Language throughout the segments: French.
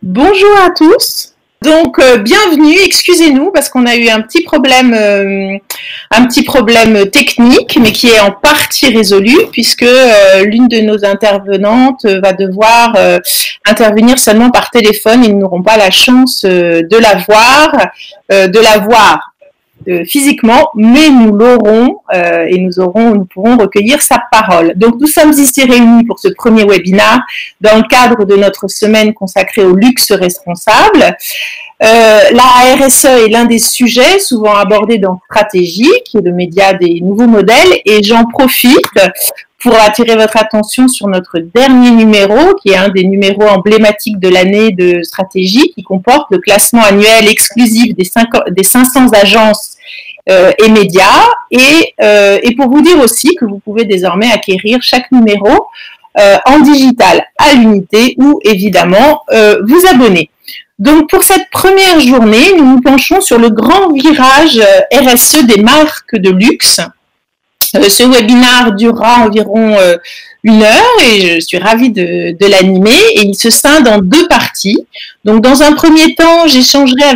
Bonjour à tous. Donc, bienvenue. Excusez-nous parce qu'on a eu un petit problème technique, mais qui est en partie résolu puisque l'une de nos intervenantes va devoir intervenir seulement par téléphone. Ils n'auront pas la chance de la voir physiquement, mais nous l'aurons et nous pourrons recueillir sa parole. Donc, nous sommes ici réunis pour ce premier webinaire dans le cadre de notre semaine consacrée au luxe responsable. La RSE est l'un des sujets souvent abordés dans Stratégie, qui est le média des nouveaux modèles, et j'en profite pour attirer votre attention sur notre dernier numéro, qui est un des numéros emblématiques de l'année de Stratégie, qui comporte le classement annuel exclusif des 500 agences et médias, et pour vous dire aussi que vous pouvez désormais acquérir chaque numéro en digital à l'unité ou évidemment vous abonner. Donc pour cette première journée, nous nous penchons sur le grand virage RSE des marques de luxe. Ce webinaire durera environ 1 heure et je suis ravie de l'animer, et il se scinde en 2 parties. Donc dans un premier temps, j'échangerai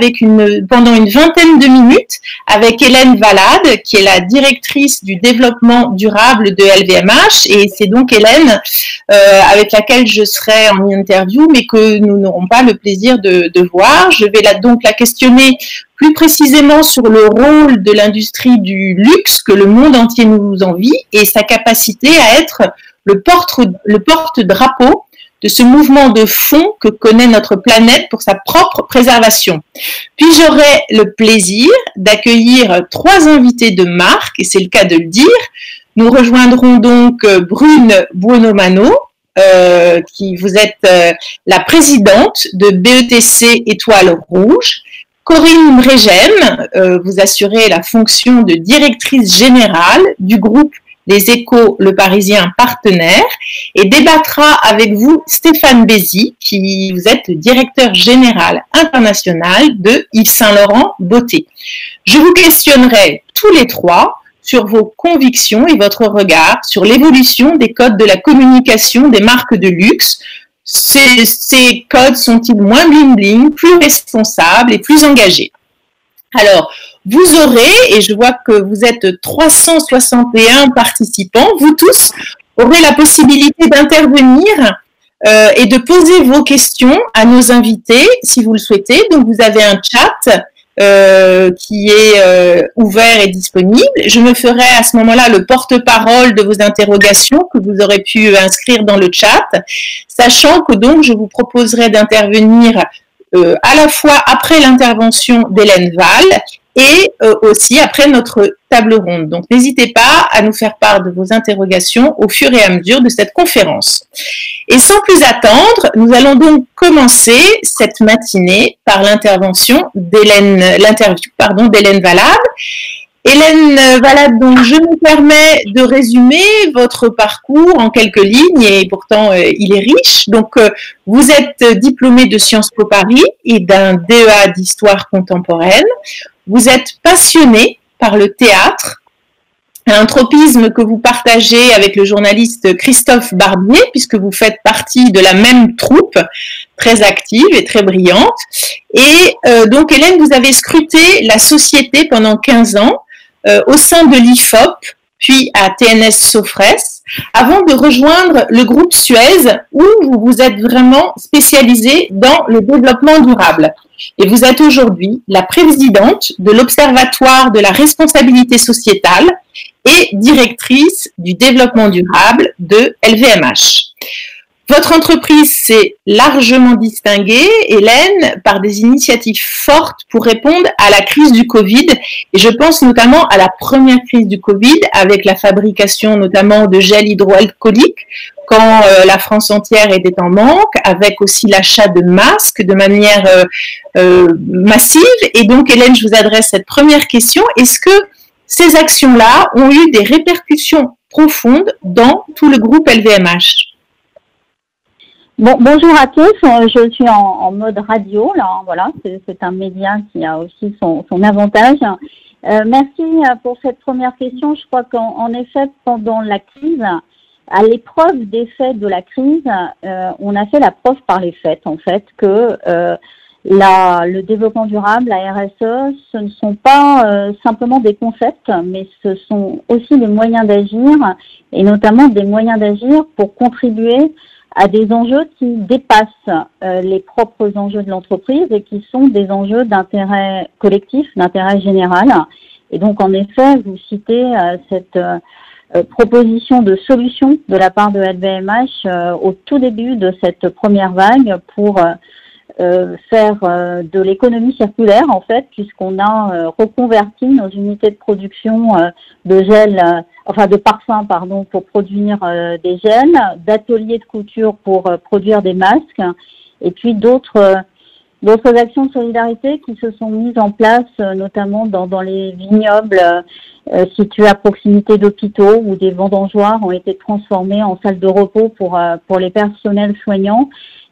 pendant une vingtaine de minutes avec Hélène Valade, qui est la directrice du développement durable de LVMH, et c'est donc Hélène avec laquelle je serai en interview, mais que nous n'aurons pas le plaisir de voir. Je vais donc la questionner plus précisément sur le rôle de l'industrie du luxe que le monde entier nous envie et sa capacité à être le porte-drapeau de ce mouvement de fond que connaît notre planète pour sa propre préservation. Puis j'aurai le plaisir d'accueillir 3 invités de marque, et c'est le cas de le dire. Nous rejoindrons donc Brune Buonomano, qui vous êtes la présidente de BETC Étoile Rouge. Corinne Brégem, vous assurez la fonction de directrice générale du groupe Les Échos Le Parisien partenaire, et débattra avec vous Stéphane Bézi, qui vous êtes le directeur général international de Yves Saint Laurent Beauté. Je vous questionnerai tous les 3 sur vos convictions et votre regard sur l'évolution des codes de la communication des marques de luxe. Ces codes sont-ils moins bling-bling, plus responsables et plus engagés? Alors, vous aurez, et je vois que vous êtes 361 participants, vous tous aurez la possibilité d'intervenir et de poser vos questions à nos invités, si vous le souhaitez. Donc, vous avez un chat qui est ouvert et disponible. Je me ferai à ce moment-là le porte-parole de vos interrogations que vous aurez pu inscrire dans le chat, sachant que donc je vous proposerai d'intervenir à la fois après l'intervention d'Hélène Val et aussi après notre table ronde. Donc n'hésitez pas à nous faire part de vos interrogations au fur et à mesure de cette conférence. Et sans plus attendre, nous allons donc commencer cette matinée par l'interview d'Hélène Valade. Hélène Valade, donc je me permets de résumer votre parcours en quelques lignes, et pourtant il est riche. Donc vous êtes diplômée de Sciences Po Paris et d'un DEA d'histoire contemporaine. Vous êtes passionnée par le théâtre, un tropisme que vous partagez avec le journaliste Christophe Barbier, puisque vous faites partie de la même troupe, très active et très brillante. Et donc Hélène, vous avez scruté la société pendant 15 ans au sein de l'IFOP, puis à TNS Sofres, avant de rejoindre le groupe Suez, où vous vous êtes vraiment spécialisée dans le développement durable. Et vous êtes aujourd'hui la présidente de l'Observatoire de la responsabilité sociétale et directrice du développement durable de LVMH. Votre entreprise s'est largement distinguée, Hélène, par des initiatives fortes pour répondre à la crise du Covid. Et je pense notamment à la première crise du Covid, avec la fabrication notamment de gel hydroalcoolique, quand la France entière était en manque, avec aussi l'achat de masques de manière massive. Et donc, Hélène, je vous adresse cette première question. Est-ce que ces actions-là ont eu des répercussions profondes dans tout le groupe LVMH ? Bonjour à tous, je suis en mode radio, là, voilà, c'est un média qui a aussi son avantage. Merci pour cette première question. Je crois qu'en effet, pendant la crise, À l'épreuve des faits de la crise, on a fait la preuve par les faits, en fait, que le développement durable, la RSE, ce ne sont pas simplement des concepts, mais ce sont aussi des moyens d'agir, et notamment des moyens d'agir pour contribuer à des enjeux qui dépassent les propres enjeux de l'entreprise et qui sont des enjeux d'intérêt collectif, d'intérêt général. Et donc, en effet, vous citez cette proposition de solution de la part de LVMH au tout début de cette première vague pour faire de l'économie circulaire, en fait, puisqu'on a reconverti nos unités de production de gel, de parfum, pardon, pour produire des gels, d'ateliers de couture pour produire des masques, et puis d'autres actions de solidarité qui se sont mises en place, notamment dans les vignobles situés à proximité d'hôpitaux, où des vendangeoires ont été transformés en salles de repos pour les personnels soignants.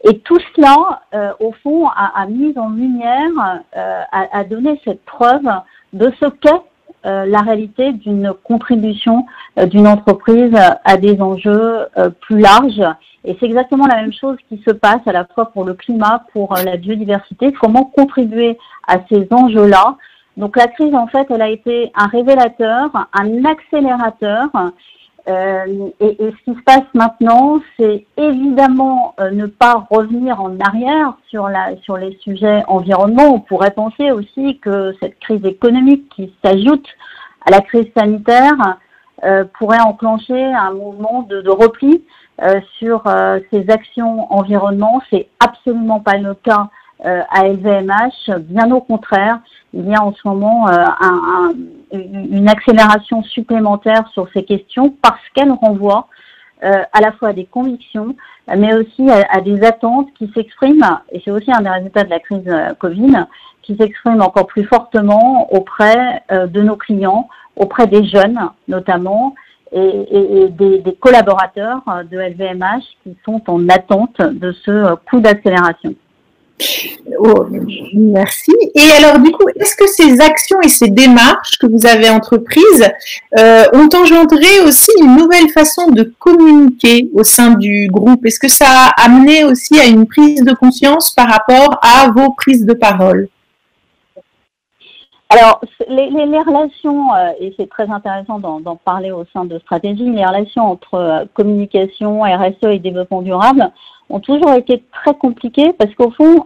Et tout cela, au fond, a mis en lumière, a donné cette preuve de ce qu'est la réalité d'une contribution d'une entreprise à des enjeux plus larges. Et c'est exactement la même chose qui se passe à la fois pour le climat, pour la biodiversité, comment contribuer à ces enjeux-là. Donc la crise, en fait, elle a été un révélateur, un accélérateur. Et ce qui se passe maintenant, c'est évidemment ne pas revenir en arrière sur les sujets environnement. On pourrait penser aussi que cette crise économique qui s'ajoute à la crise sanitaire pourrait enclencher un mouvement de repli sur ces actions environnement. C'est absolument pas le cas à LVMH, bien au contraire. Il y a en ce moment une accélération supplémentaire sur ces questions parce qu'elles renvoient à la fois à des convictions, mais aussi à des attentes qui s'expriment, et c'est aussi un des résultats de la crise Covid, qui s'expriment encore plus fortement auprès de nos clients, auprès des jeunes notamment, et des collaborateurs de LVMH qui sont en attente de ce coup d'accélération. Oh, merci. Et alors, du coup, est-ce que ces actions et ces démarches que vous avez entreprises ont engendré aussi une nouvelle façon de communiquer au sein du groupe? Est-ce que ça a amené aussi à une prise de conscience par rapport à vos prises de parole? Alors, les relations, et c'est très intéressant d'en parler au sein de Stratégie, les relations entre communication, RSE et développement durable ont toujours été très compliquées parce qu'au fond,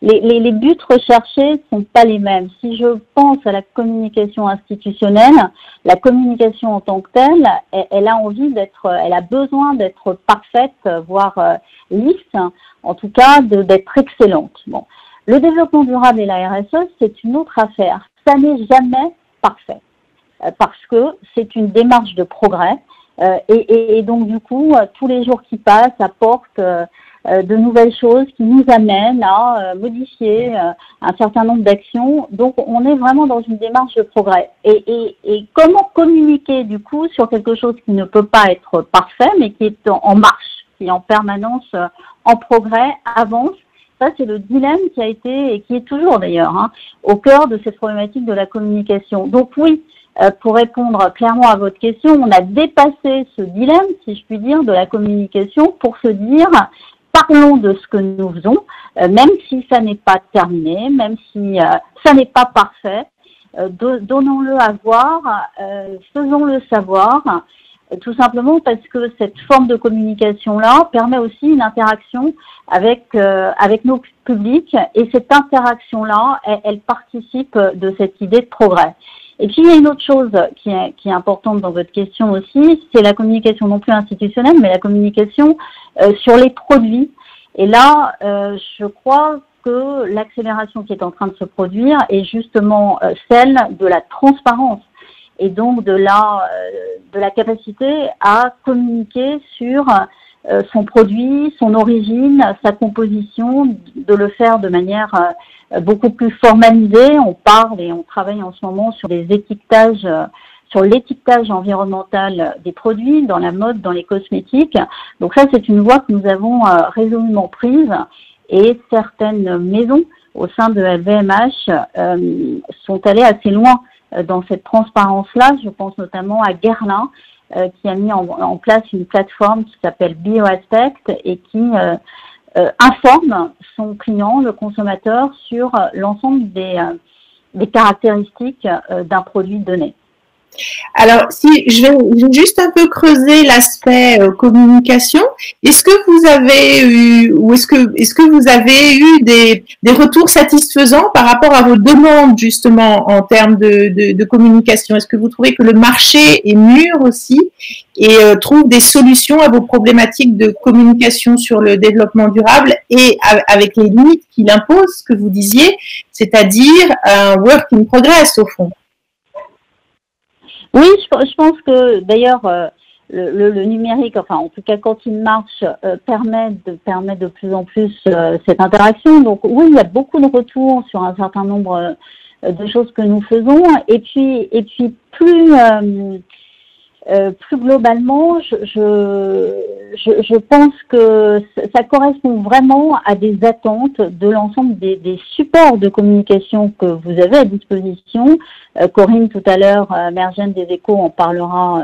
les buts recherchés sont pas les mêmes. Si je pense à la communication institutionnelle, la communication en tant que telle, elle a besoin d'être parfaite, voire lisse, en tout cas d'être excellente. Bon. Le développement durable et la RSE, c'est une autre affaire. Ça n'est jamais parfait parce que c'est une démarche de progrès et donc du coup, tous les jours qui passent apportent de nouvelles choses qui nous amènent à modifier un certain nombre d'actions. Donc, on est vraiment dans une démarche de progrès. Et comment communiquer du coup sur quelque chose qui ne peut pas être parfait, mais qui est en marche, qui est en permanence en progrès, avance? Ça, c'est le dilemme qui a été, et qui est toujours d'ailleurs, au cœur de cette problématique de la communication. Donc oui, pour répondre clairement à votre question, on a dépassé ce dilemme, si je puis dire, de la communication pour se dire, parlons de ce que nous faisons, même si ça n'est pas terminé, même si ça n'est pas parfait, donnons-le à voir, faisons-le savoir, tout simplement parce que cette forme de communication-là permet aussi une interaction avec nos publics, et cette interaction-là, elle participe de cette idée de progrès. Et puis, il y a une autre chose qui est importante dans votre question aussi, c'est la communication non plus institutionnelle, mais la communication sur les produits. Et là, je crois que l'accélération qui est en train de se produire est justement celle de la transparence et donc de la capacité à communiquer sur son produit, son origine, sa composition, de le faire de manière beaucoup plus formalisée. On parle et on travaille en ce moment sur des étiquetages, sur l'étiquetage environnemental des produits dans la mode, dans les cosmétiques. Donc ça, c'est une voie que nous avons résolument prise, et certaines maisons au sein de LVMH sont allées assez loin dans cette transparence-là. Je pense notamment à Guerlain, qui a mis en place une plateforme qui s'appelle BioAspect et qui informe son client, le consommateur, sur l'ensemble des caractéristiques d'un produit donné. Alors, si je vais juste un peu creuser l'aspect communication, est-ce que vous avez eu ou est-ce que vous avez eu des retours satisfaisants par rapport à vos demandes justement en termes de communication? Est-ce que vous trouvez que le marché est mûr aussi et trouve des solutions à vos problématiques de communication sur le développement durable et avec les limites qu'il impose, que vous disiez, c'est-à-dire un work in progress au fond? Oui, je pense que d'ailleurs le numérique, enfin en tout cas quand il marche, permet de plus en plus cette interaction. Donc oui, il y a beaucoup de retours sur un certain nombre de choses que nous faisons. Et puis plus globalement, je pense que ça correspond vraiment à des attentes de l'ensemble des supports de communication que vous avez à disposition. Corinne, tout à l'heure, Mergène des Échos en parlera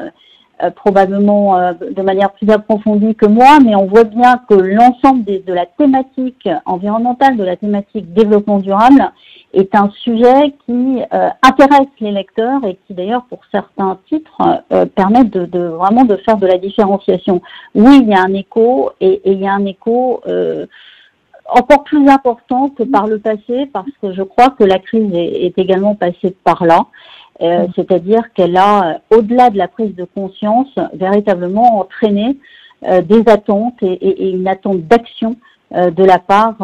probablement de manière plus approfondie que moi, mais on voit bien que l'ensemble de la thématique environnementale, de la thématique développement durable, est un sujet qui intéresse les lecteurs et qui d'ailleurs pour certains titres permet de vraiment de faire de la différenciation. Oui, il y a un écho et il y a un écho encore plus important que par le passé parce que je crois que la crise est également passée par là. C'est-à-dire qu'elle a, au-delà de la prise de conscience, véritablement entraîné des attentes et une attente d'action de la part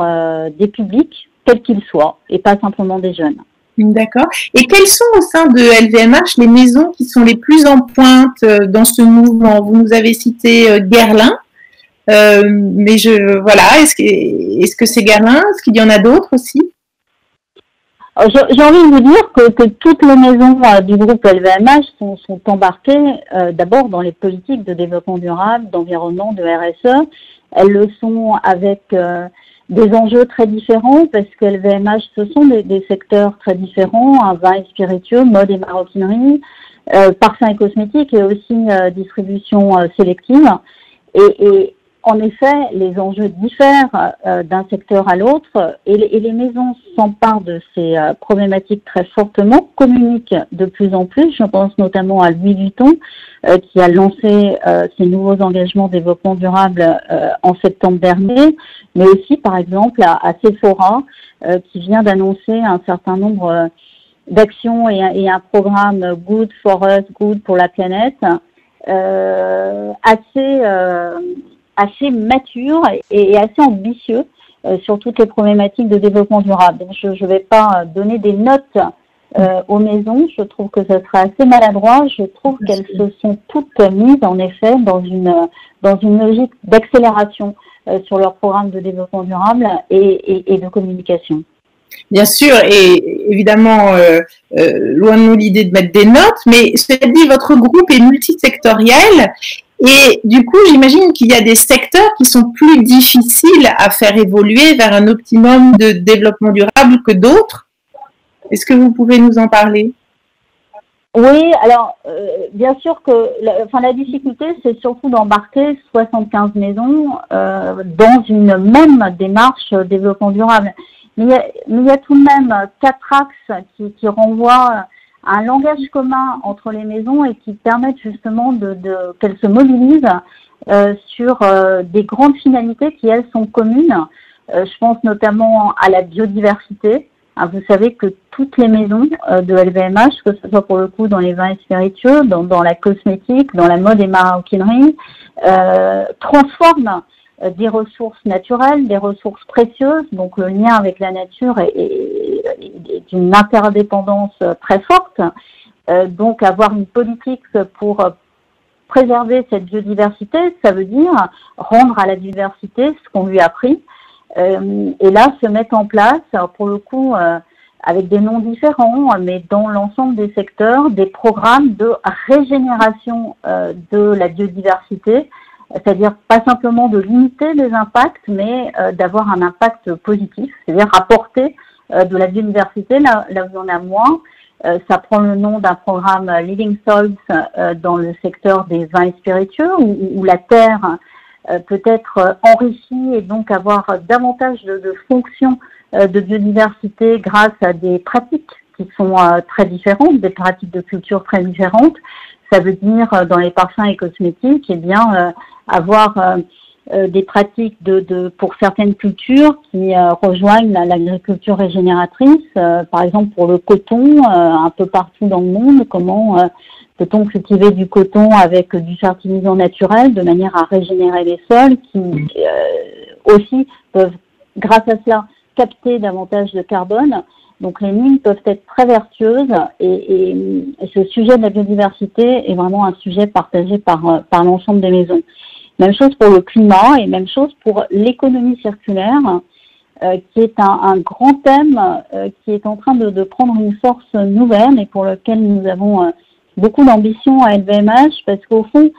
des publics, quels qu'ils soient, et pas simplement des jeunes. D'accord. Et quelles sont au sein de LVMH les maisons qui sont les plus en pointe dans ce mouvement? Vous nous avez cité Guerlain, mais voilà, est-ce que c'est Guerlain? Est-ce qu'il y en a d'autres aussi? J'ai envie de vous dire que toutes les maisons du groupe LVMH sont embarquées d'abord dans les politiques de développement durable, d'environnement, de RSE. Elles le sont avec des enjeux très différents parce que LVMH, ce sont des secteurs très différents, un vin et spiritueux, mode et maroquinerie, parfums et cosmétiques et aussi distribution sélective. Et en effet, les enjeux diffèrent d'un secteur à l'autre et les maisons s'emparent de ces problématiques très fortement, communiquent de plus en plus. Je pense notamment à Louis Vuitton qui a lancé ses nouveaux engagements développement durable en septembre dernier, mais aussi par exemple à Sephora qui vient d'annoncer un certain nombre d'actions et un programme Good for Us, Good pour la planète assez mature et assez ambitieux sur toutes les problématiques de développement durable. Donc, je ne vais pas donner des notes aux maisons. Je trouve que ce serait assez maladroit. Je trouve qu'elles se sont toutes mises en effet dans une logique d'accélération sur leur programme de développement durable et de communication. Bien sûr, et évidemment, loin de nous l'idée de mettre des notes, mais cela dit, votre groupe est multisectoriel. Et du coup, j'imagine qu'il y a des secteurs qui sont plus difficiles à faire évoluer vers un optimum de développement durable que d'autres. Est-ce que vous pouvez nous en parler? Oui, alors bien sûr que la difficulté, c'est surtout d'embarquer 75 maisons dans une même démarche développement durable. Mais il y a tout de même 4 axes qui renvoient un langage commun entre les maisons et qui permettent justement qu'elles se mobilisent sur des grandes finalités qui, elles, sont communes. Je pense notamment à la biodiversité. Vous savez que toutes les maisons de LVMH, que ce soit pour le coup dans les vins et spiritueux, dans la cosmétique, dans la mode et maroquinerie, transforment des ressources naturelles, des ressources précieuses. Donc le lien avec la nature est d'une interdépendance très forte. Donc avoir une politique pour préserver cette biodiversité, ça veut dire rendre à la diversité ce qu'on lui a pris. Et là, se mettre en place, pour le coup, avec des noms différents, mais dans l'ensemble des secteurs, des programmes de régénération de la biodiversité, c'est-à-dire pas simplement de limiter les impacts, mais d'avoir un impact positif, c'est-à-dire apporter de la biodiversité là où il y en a moins, Ça prend le nom d'un programme Living Soils dans le secteur des vins et spiritueux, où la terre peut être enrichie et donc avoir davantage de fonctions de biodiversité grâce à des pratiques qui sont très différentes, des pratiques de culture très différentes. Ça veut dire dans les parfums et cosmétiques, eh bien avoir des pratiques pour certaines cultures qui rejoignent l'agriculture régénératrice. Par exemple, pour le coton, un peu partout dans le monde, comment peut-on cultiver du coton avec du fertilisant naturel de manière à régénérer les sols qui aussi peuvent, grâce à cela, capter davantage de carbone. Donc les mines peuvent être très vertueuses et ce sujet de la biodiversité est vraiment un sujet partagé par l'ensemble des maisons. Même chose pour le climat et même chose pour l'économie circulaire, qui est un grand thème qui est en train de prendre une force nouvelle et pour lequel nous avons beaucoup d'ambition à LVMH parce qu'au fond,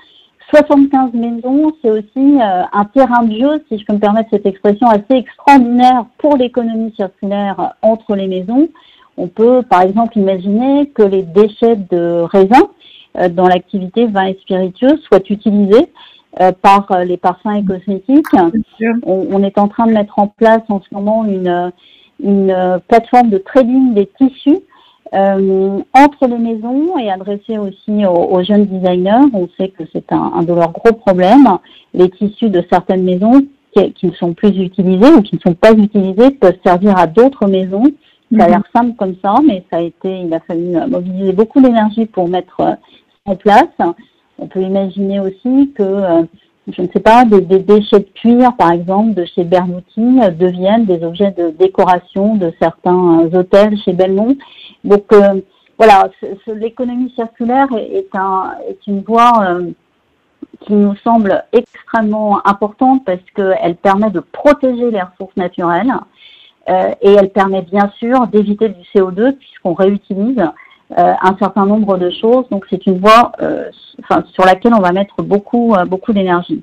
75 maisons, c'est aussi un terrain de jeu, si je peux me permettre cette expression, assez extraordinaire pour l'économie circulaire entre les maisons. On peut, par exemple, imaginer que les déchets de raisin dans l'activité vin et spiritueux soient utilisés par les parfums et cosmétiques. On est en train de mettre en place en ce moment une plateforme de trading des tissus entre les maisons et adressée aussi aux jeunes designers. On sait que c'est un de leurs gros problèmes. Les tissus de certaines maisons qui ne sont plus utilisés ou qui ne sont pas utilisés peuvent servir à d'autres maisons. Ça a l'air simple comme ça, mais il a fallu mobiliser beaucoup d'énergie pour mettre en place. On peut imaginer aussi que, je ne sais pas, des déchets de cuir, par exemple, de chez Berluti, deviennent des objets de décoration de certains hôtels chez Belmont. Donc, voilà, l'économie circulaire est une voie qui nous semble extrêmement importante parce qu'elle permet de protéger les ressources naturelles et elle permet bien sûr d'éviter du CO2 puisqu'on réutilise un certain nombre de choses. Donc, c'est une voie sur laquelle on va mettre beaucoup d'énergie.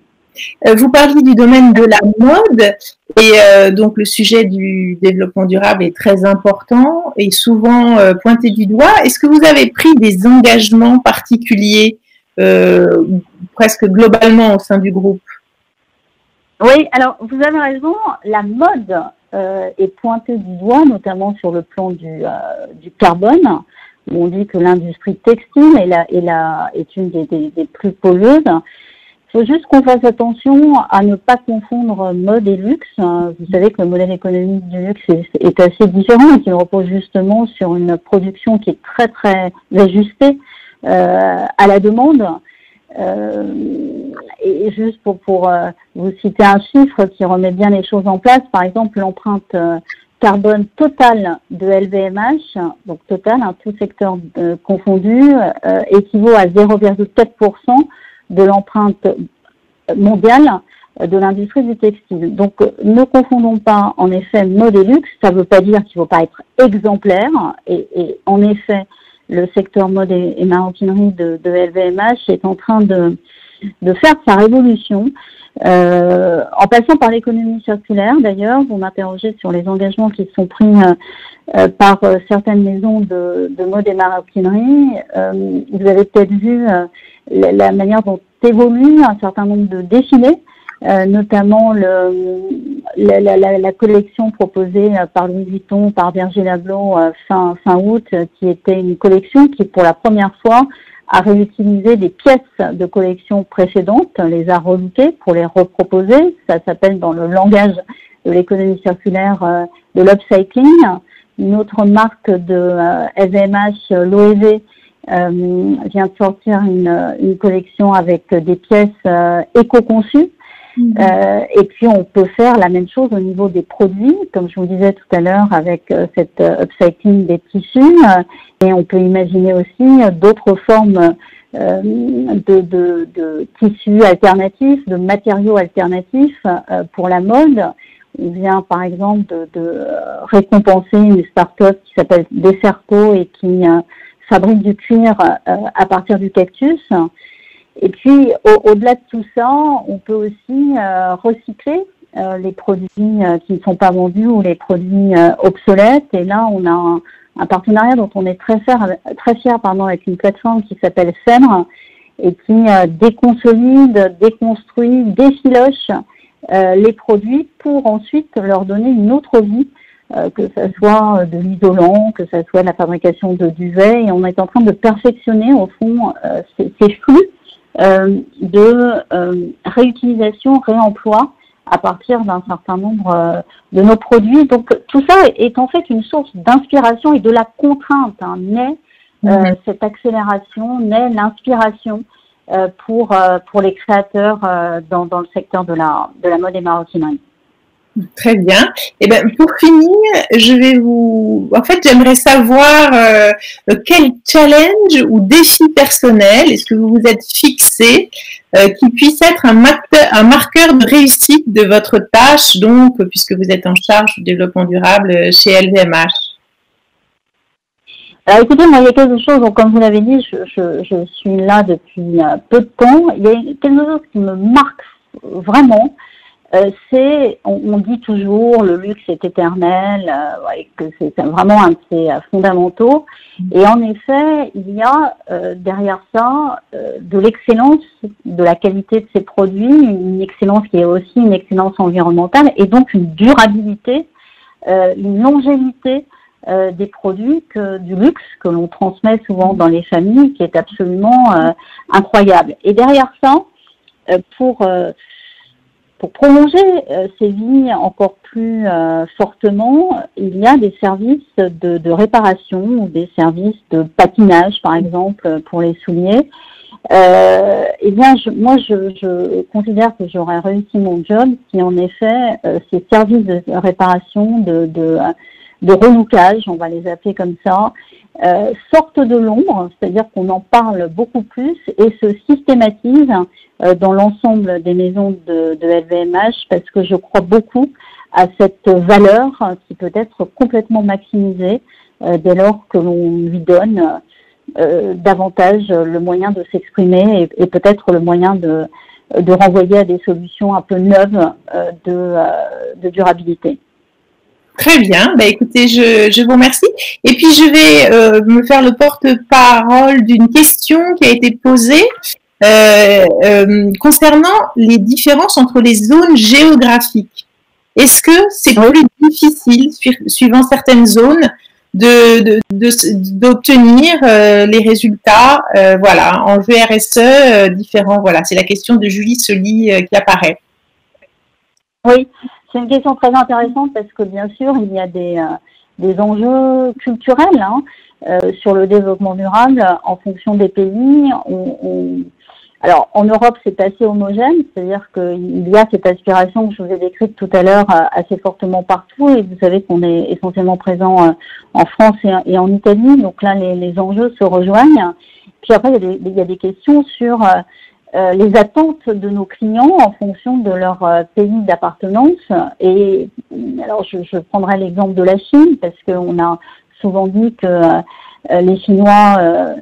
Vous parliez du domaine de la mode et donc le sujet du développement durable est très important et souvent pointé du doigt. Est-ce que vous avez pris des engagements particuliers presque globalement au sein du groupe? Oui, alors vous avez raison, la mode est pointée du doigt, notamment sur le plan du carbone. On dit que l'industrie textile est une des plus pollueuses. Il faut juste qu'on fasse attention à ne pas confondre mode et luxe. Vous savez que le modèle économique du luxe est assez différent et qu'il repose justement sur une production qui est très très ajustée à la demande. Et juste pour vous citer un chiffre qui remet bien les choses en place, par exemple l'empreinte carbone totale de LVMH, donc totale, tout secteur confondu, équivaut à 0,4% de l'empreinte mondiale de l'industrie du textile. Donc, ne confondons pas, en effet, mode et luxe. Ça ne veut pas dire qu'il ne faut pas être exemplaire. Et en effet, le secteur mode et maroquinerie de LVMH est en train de faire sa révolution. En passant par l'économie circulaire, d'ailleurs, vous m'interrogez sur les engagements qui sont pris par certaines maisons de mode et maroquinerie. Vous avez peut-être vu la manière dont évolue un certain nombre de défilés, notamment la collection proposée par Louis Vuitton, par Virgil Abloh fin août, qui était une collection qui, pour la première fois, a réutilisé des pièces de collection précédentes, les a relookées pour les reproposer. Ça s'appelle dans le langage de l'économie circulaire de l'upcycling. Une autre marque de LVMH, Loewe, vient de sortir une collection avec des pièces éco-conçues. Et puis on peut faire la même chose au niveau des produits, comme je vous disais tout à l'heure avec cette upcycling des tissus, et on peut imaginer aussi d'autres formes de tissus alternatifs, de matériaux alternatifs pour la mode. On vient par exemple de récompenser une start-up qui s'appelle Desserco et qui fabrique du cuir à partir du cactus. Et puis, au-delà de tout ça, on peut aussi recycler les produits qui ne sont pas vendus ou les produits obsolètes. Et là, on a un partenariat dont on est très fier avec une plateforme qui s'appelle Fèdre et qui déconsolide, déconstruit, défiloche les produits pour ensuite leur donner une autre vie, que ça soit de l'isolant, que ça soit de la fabrication de duvet. Et on est en train de perfectionner au fond ces flux de réutilisation, réemploi à partir d'un certain nombre de nos produits. Donc tout ça est en fait une source d'inspiration et de la contrainte. Naît cette accélération, naît l'inspiration pour les créateurs dans le secteur de la mode et maroquinerie. Très bien. Et ben pour finir, j'aimerais savoir quel challenge ou défi personnel est-ce que vous vous êtes fixé qui puisse être un marqueur de réussite de votre tâche, donc puisque vous êtes en charge du développement durable chez LVMH. Alors écoutez, moi il y a quelque chose, donc, comme vous l'avez dit, je suis là depuis peu de temps. Il y a quelque chose qui me marque vraiment. On dit toujours le luxe est éternel, que c'est vraiment un de ses fondamentaux. Et en effet, il y a derrière ça de l'excellence, de la qualité de ces produits, une excellence qui est aussi une excellence environnementale et donc une durabilité, une longévité des produits du luxe que l'on transmet souvent dans les familles, qui est absolument incroyable. Et derrière ça, pour prolonger ces vies encore plus fortement, il y a des services de réparation ou des services de patinage, par exemple, pour les souliers. Eh bien, je considère que j'aurais réussi mon job si, en effet, ces services de réparation, de relookage, on va les appeler comme ça, sortent de l'ombre, c'est-à-dire qu'on en parle beaucoup plus et se systématise dans l'ensemble des maisons de LVMH, parce que je crois beaucoup à cette valeur qui peut être complètement maximisée dès lors que l'on lui donne davantage le moyen de s'exprimer et peut-être le moyen de renvoyer à des solutions un peu neuves de durabilité. Très bien. Écoutez, je vous remercie. Et puis, je vais me faire le porte-parole d'une question qui a été posée concernant les différences entre les zones géographiques. Est-ce que c'est plus difficile, suivant certaines zones, d'obtenir les résultats enjeux RSE différents? Voilà, c'est la question de Julie Soli qui apparaît. Oui. C'est une question très intéressante parce que bien sûr, il y a des enjeux culturels sur le développement durable en fonction des pays. Alors, en Europe, c'est assez homogène, c'est-à-dire qu'il y a cette aspiration que je vous ai décrite tout à l'heure assez fortement partout, et vous savez qu'on est essentiellement présent en France et en Italie, donc là, les enjeux se rejoignent. Puis après, il y a des questions sur les attentes de nos clients en fonction de leur pays d'appartenance. Et alors, je prendrai l'exemple de la Chine, parce qu'on a souvent dit que les Chinois,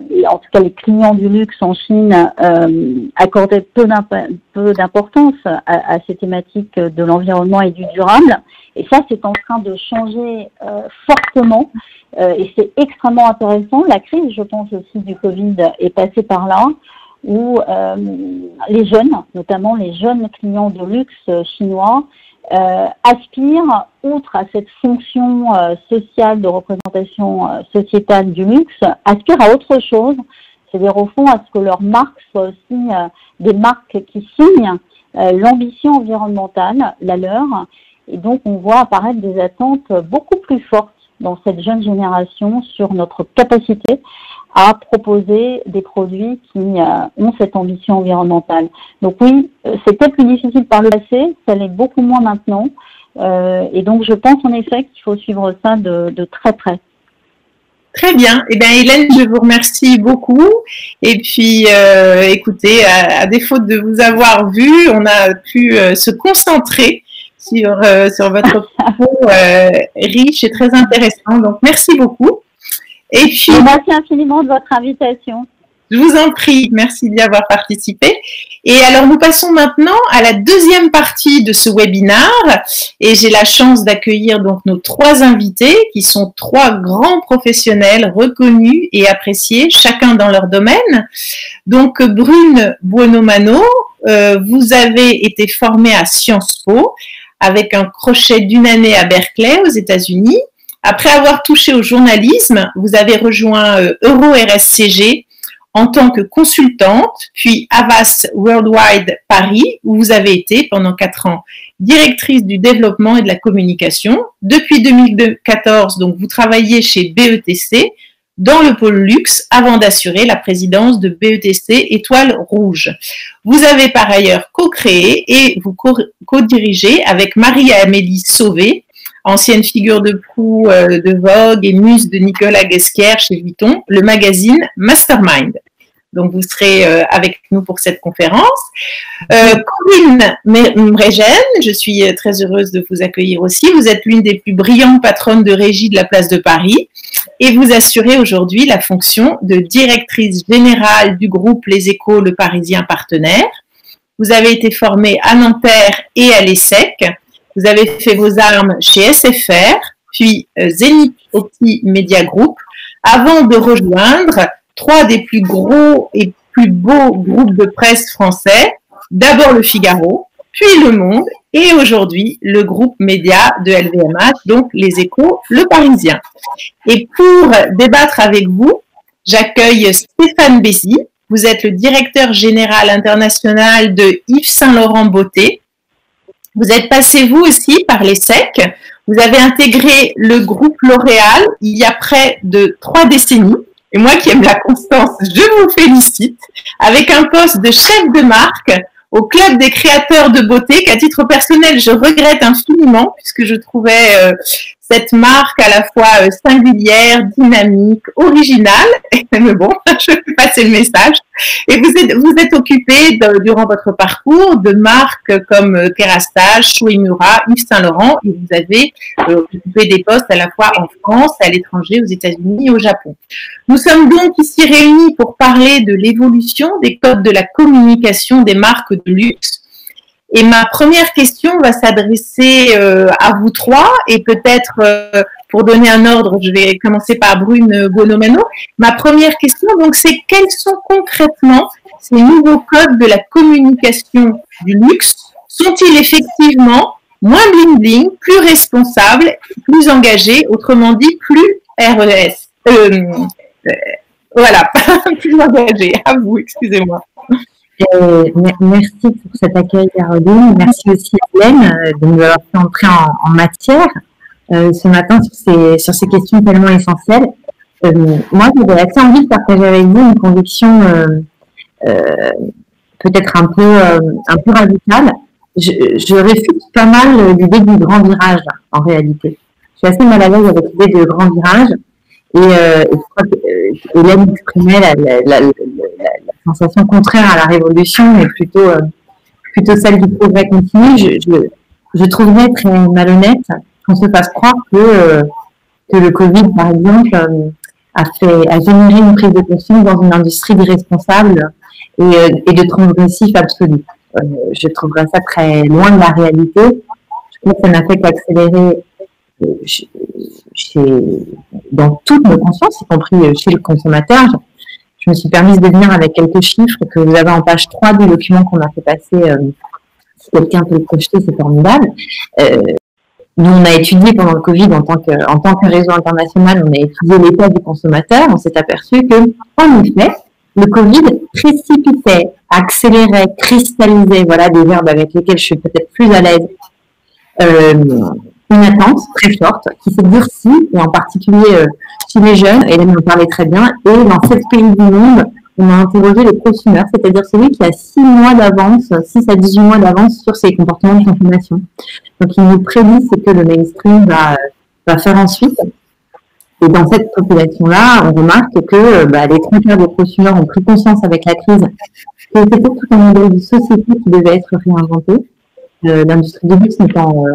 et en tout cas les clients du luxe en Chine, accordaient peu d'importance à ces thématiques de l'environnement et du durable. Et ça, c'est en train de changer fortement, et c'est extrêmement intéressant. La crise, je pense aussi du Covid, est passée par là, où les jeunes, notamment les jeunes clients de luxe chinois, aspirent, outre à cette fonction sociale de représentation sociétale du luxe, aspirent à autre chose, c'est-à-dire au fond à ce que leurs marques soient aussi des marques qui signent l'ambition environnementale, la leur, et donc on voit apparaître des attentes beaucoup plus fortes dans cette jeune génération sur notre capacité à proposer des produits qui ont cette ambition environnementale. Donc oui, c'était plus difficile par le passé, ça l'est beaucoup moins maintenant. Et donc je pense en effet qu'il faut suivre ça de très près. Très bien. Eh bien, Hélène, je vous remercie beaucoup. Et puis, écoutez, à défaut de vous avoir vu, on a pu se concentrer sur votre propos riche et très intéressant. Donc, merci beaucoup. Et puis, merci infiniment de votre invitation. Je vous en prie, merci d'y avoir participé. Et alors, nous passons maintenant à la deuxième partie de ce webinaire. Et j'ai la chance d'accueillir donc nos 3 invités, qui sont 3 grands professionnels reconnus et appréciés, chacun dans leur domaine. Donc, Brune Buonomano, vous avez été formée à Sciences Po, avec un crochet d'1 année à Berkeley, aux États-Unis. Après avoir touché au journalisme, vous avez rejoint Euro-RSCG en tant que consultante, puis Havas Worldwide Paris, où vous avez été pendant 4 ans directrice du développement et de la communication. Depuis 2014, donc, vous travaillez chez BETC dans le pôle luxe avant d'assurer la présidence de BETC Étoile Rouge. Vous avez par ailleurs co-créé et vous co-dirigez avec Marie-Amélie Sauvé, ancienne figure de proue de Vogue et muse de Nicolas Ghesquière chez Vuitton, le magazine Mastermind. Donc, vous serez avec nous pour cette conférence. Corinne Mregen, je suis très heureuse de vous accueillir aussi. Vous êtes l'une des plus brillantes patronnes de régie de la place de Paris et vous assurez aujourd'hui la fonction de directrice générale du groupe Les Échos, le Parisien partenaire. Vous avez été formée à Nanterre et à l'ESSEC. Vous avez fait vos armes chez SFR, puis Zenith Opti Media Group, avant de rejoindre 3 des plus gros et plus beaux groupes de presse français, d'abord Le Figaro, puis Le Monde, et aujourd'hui le groupe média de LVMH, donc Les Échos, Le Parisien. Et pour débattre avec vous, j'accueille Stéphane Bézy. Vous êtes le directeur général international de Yves Saint Laurent Beauté. Vous êtes passé, vous aussi, par l'ESSEC. Vous avez intégré le groupe L'Oréal il y a près de 3 décennies. Et moi qui aime la constance, je vous félicite, avec un poste de chef de marque au Club des créateurs de beauté, qu'à titre personnel, je regrette infiniment, puisque je trouvais cette marque à la fois singulière, dynamique, originale. Mais bon, je vais passer le message. Et vous êtes occupé durant votre parcours de marques comme Kérastase, Shu Uemura, Yves Saint Laurent, et vous avez occupé des postes à la fois en France, à l'étranger, aux États-Unis et au Japon. Nous sommes donc ici réunis pour parler de l'évolution des codes de la communication des marques de luxe. Et ma première question va s'adresser à vous 3 et peut-être pour donner un ordre, je vais commencer par Brune Buonomano. Ma première question, donc, c'est quels sont concrètement ces nouveaux codes de la communication du luxe? Sont-ils effectivement moins bling-bling, plus responsables, plus engagés, autrement dit, plus RES voilà, plus engagés. À vous, excusez-moi. Merci pour cet accueil, Caroline. Merci aussi à Hélène de nous avoir fait entrer en matière ce matin sur ces questions tellement essentielles. Moi, j'avais assez envie de partager avec vous une conviction peut-être un peu radicale. Je réfute pas mal l'idée du grand virage, en réalité. Je suis assez mal à l'aise avec l'idée de grand virage. Et je crois qu'Hélène exprimait la sensation contraire à la révolution, mais plutôt celle du progrès continu. Je trouverais très malhonnête qu'on se fasse croire que le Covid, par exemple, a généré une prise de conscience dans une industrie d'irresponsables et de transgressifs absolus. Je trouverais ça très loin de la réalité. Je crois que ça n'a fait qu'accélérer dans toutes nos consciences, y compris chez le consommateur. Je me suis permise de venir avec quelques chiffres que vous avez en page 3 du document qu'on a fait passer. Si quelqu'un peut le projeter, c'est formidable. Nous, on a étudié pendant le Covid, en tant que réseau international, on a étudié l'état du consommateur. On s'est aperçu que, en effet, le Covid précipitait, accélérait, cristallisait, voilà des verbes avec lesquels je suis peut-être plus à l'aise, une attente très forte qui s'est durcie, et en particulier chez les jeunes, et Hélène en parlait très bien, et dans 7 pays du monde, on a interrogé le prosumer, c'est-à-dire celui qui a 6 mois d'avance, 6 à 18 mois d'avance sur ses comportements de consommation. Donc il nous prédit ce que le mainstream va faire ensuite. Et dans cette population-là, on remarque que les 3 quarts des prosumers ont pris conscience avec la crise que c'était tout un modèle de société qui devait être réinventé. L'industrie du luxe n'étant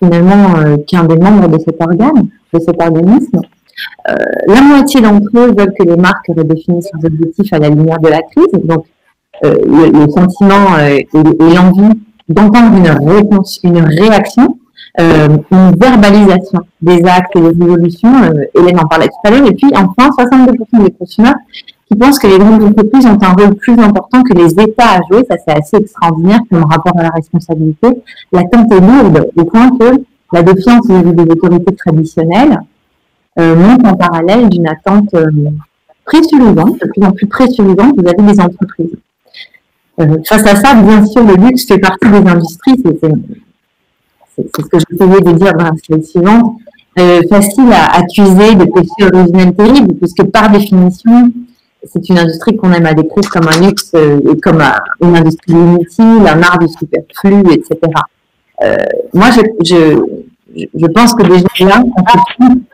finalement qu'un des membres de cet organe, de cet organisme. La moitié d'entre eux veulent que les marques redéfinissent leurs objectifs à la lumière de la crise. Donc, le sentiment et l'envie d'entendre une réaction, une verbalisation des actes et des évolutions. Hélène en parlait tout à l'heure. Et puis, enfin, 62% des consommateurs qui pensent que les grandes entreprises ont un rôle plus important que les États à jouer. Ça, c'est assez extraordinaire comme rapport à la responsabilité. L'attente est lourde, au point que la défiance vis-à-vis des autorités traditionnelles monte en parallèle d'une attente pressurisante, de plus en plus pressurisante vis-à-vis des entreprises. Face à ça, bien sûr, le luxe fait partie des industries. C'est ce que j'essayais de dire dans la slide suivante. Facile à accuser de péché originel terrible, puisque par définition, c'est une industrie qu'on aime à décrire comme un luxe, comme une industrie inutile, un art du superflu, etc. Moi, je pense que déjà là,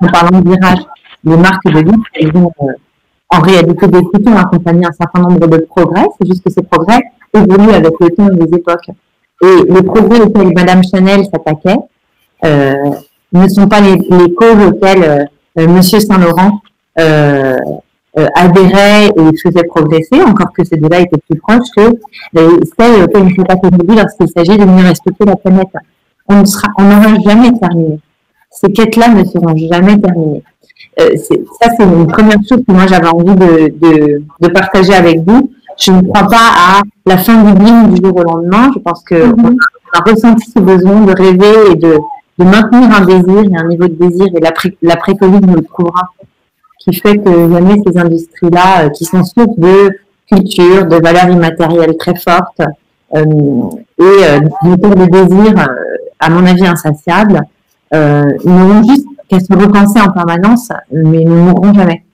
en parlant de virage, les marques de luxe, elles ont en réalité des boutons accompagner un certain nombre de progrès. C'est juste que ces progrès évoluent avec le temps et les époques. Et les progrès auxquels Madame Chanel s'attaquait ne sont pas les causes auxquelles Monsieur Saint-Laurent adhérait et faisait progresser, encore que ces deux-là étaient plus proches que celles auxquelles il s'attaque aujourd'hui lorsqu'il s'agit de mieux respecter la planète. On n'aura jamais terminé. Ces quêtes-là ne seront jamais terminées. Ça, c'est une première chose que moi j'avais envie de partager avec vous. Je ne crois pas à la fin du bling du jour au lendemain. Je pense que on a ressenti ce besoin de rêver et de maintenir un désir et un niveau de désir, et l'après-Covid nous le prouvera, qui fait qu'il y a ces industries-là qui sont sources de culture, de valeurs immatérielles très fortes et moteurs de désir, à mon avis, insatiables. Ils n'auront juste qu'à se repenser en permanence, mais ils ne mourront jamais.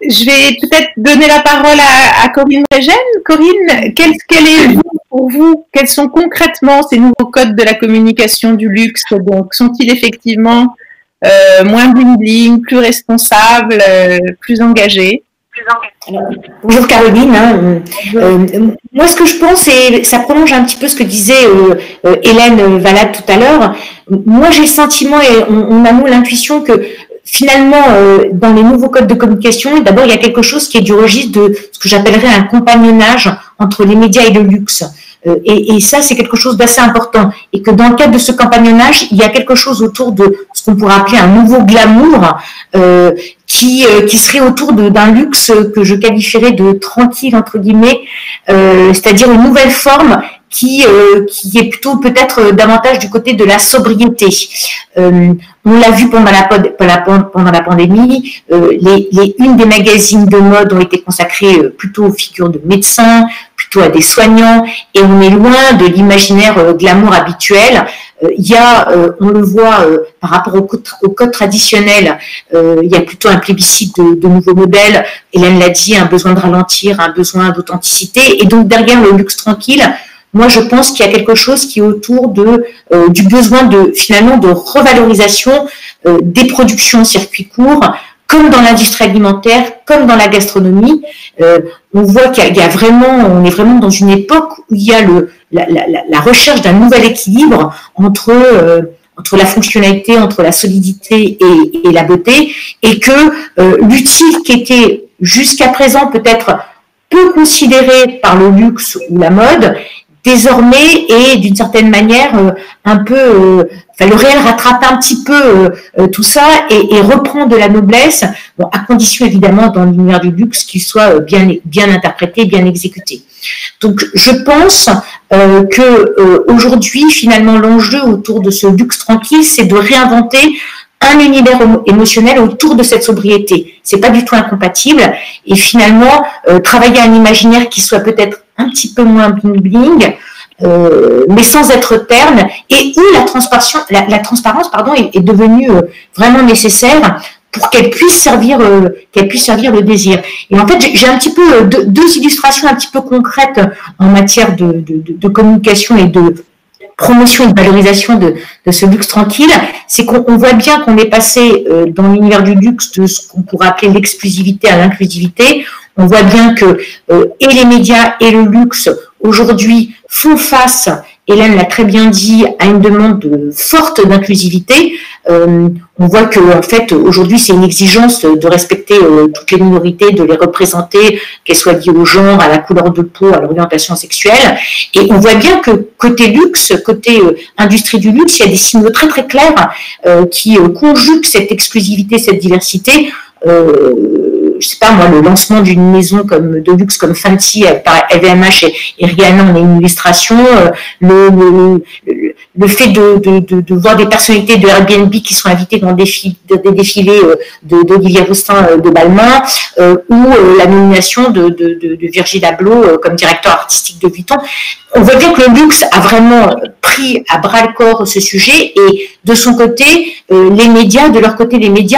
Je vais peut-être donner la parole à Corinne Régène. Corinne, quel est pour vous, quels sont concrètement ces nouveaux codes de la communication du luxe? Donc, sont-ils effectivement moins bling-bling, plus responsables, plus engagés? Alors, bonjour Caroline. Moi, ce que je pense, et ça prolonge un petit peu ce que disait Hélène Valade tout à l'heure. Moi, j'ai le sentiment, et on a l'intuition que finalement, dans les nouveaux codes de communication, d'abord, il y a quelque chose qui est du registre de ce que j'appellerais un compagnonnage entre les médias et le luxe. Et ça, c'est quelque chose d'assez important. Et que dans le cadre de ce compagnonnage, il y a quelque chose autour de ce qu'on pourrait appeler un nouveau glamour qui serait autour d'un luxe que je qualifierais de tranquille, entre guillemets, c'est-à-dire une nouvelle forme qui est plutôt peut-être davantage du côté de la sobriété. On l'a vu pendant la pandémie, les unes des magazines de mode ont été consacrées plutôt aux figures de médecins, plutôt à des soignants, et on est loin de l'imaginaire glamour habituel. Il y a, on le voit par rapport au code traditionnel, il y a plutôt un plébiscite de nouveaux modèles. Hélène l'a dit, un besoin de ralentir, un besoin d'authenticité, et donc derrière le luxe tranquille, moi, je pense qu'il y a quelque chose qui est autour du besoin finalement de revalorisation des productions en circuit court, comme dans l'industrie alimentaire, comme dans la gastronomie. On voit qu'il y a vraiment, on est vraiment dans une époque où il y a la recherche d'un nouvel équilibre entre la fonctionnalité, entre la solidité et la beauté, et que l'utile qui était jusqu'à présent peut-être peu considéré par le luxe ou la mode, désormais est d'une certaine manière un peu, le réel rattrape un petit peu tout ça et reprend de la noblesse, bon, à condition évidemment dans l'univers du luxe qu'il soit bien interprété, bien exécuté. Donc je pense que aujourd'hui finalement l'enjeu autour de ce luxe tranquille, c'est de réinventer un univers émotionnel autour de cette sobriété. C'est pas du tout incompatible, et finalement travailler un imaginaire qui soit peut-être un petit peu moins bling-bling, mais sans être terne, et où la transparence est devenue vraiment nécessaire pour qu'elle puisse servir le désir. Et en fait, j'ai un petit peu deux illustrations un petit peu concrètes en matière de communication et de promotion et de valorisation de ce luxe tranquille. C'est qu'on voit bien qu'on est passé dans l'univers du luxe de ce qu'on pourrait appeler l'exclusivité à l'inclusivité. On voit bien que et les médias et le luxe aujourd'hui font face Hélène l'a très bien dit, à une demande forte d'inclusivité. On voit que en fait aujourd'hui c'est une exigence de respecter toutes les minorités, de les représenter, qu'elles soient liées au genre, à la couleur de peau, à l'orientation sexuelle. Et on voit bien que côté luxe, côté industrie du luxe, il y a des signaux très très clairs qui conjuguent cette exclusivité, cette diversité. Je sais pas moi, le lancement d'une maison de luxe comme Fenty par LVMH et Rihanna en est une illustration. Le fait de voir des personnalités de Airbnb qui sont invitées dans des défilés d'Olivier Rousteing de Balmain, ou la nomination de Virgil Abloh comme directeur artistique de Vuitton. On voit bien que le luxe a vraiment pris à bras le corps ce sujet, et de son côté, les médias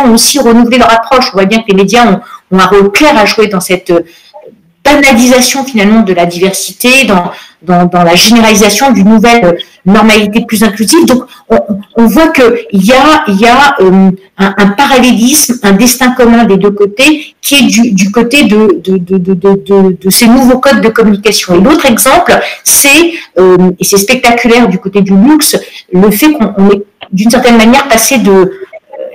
ont aussi renouvelé leur approche. On voit bien que les médias ont un rôle clair à jouer dans cette banalisation finalement de la diversité, dans la généralisation d'une nouvelle normalité plus inclusive. Donc on voit qu'il y a un parallélisme, un destin commun des deux côtés qui est du côté de ces nouveaux codes de communication. Et l'autre exemple, c'est, et c'est spectaculaire du côté du luxe, le fait qu'on est d'une certaine manière passé de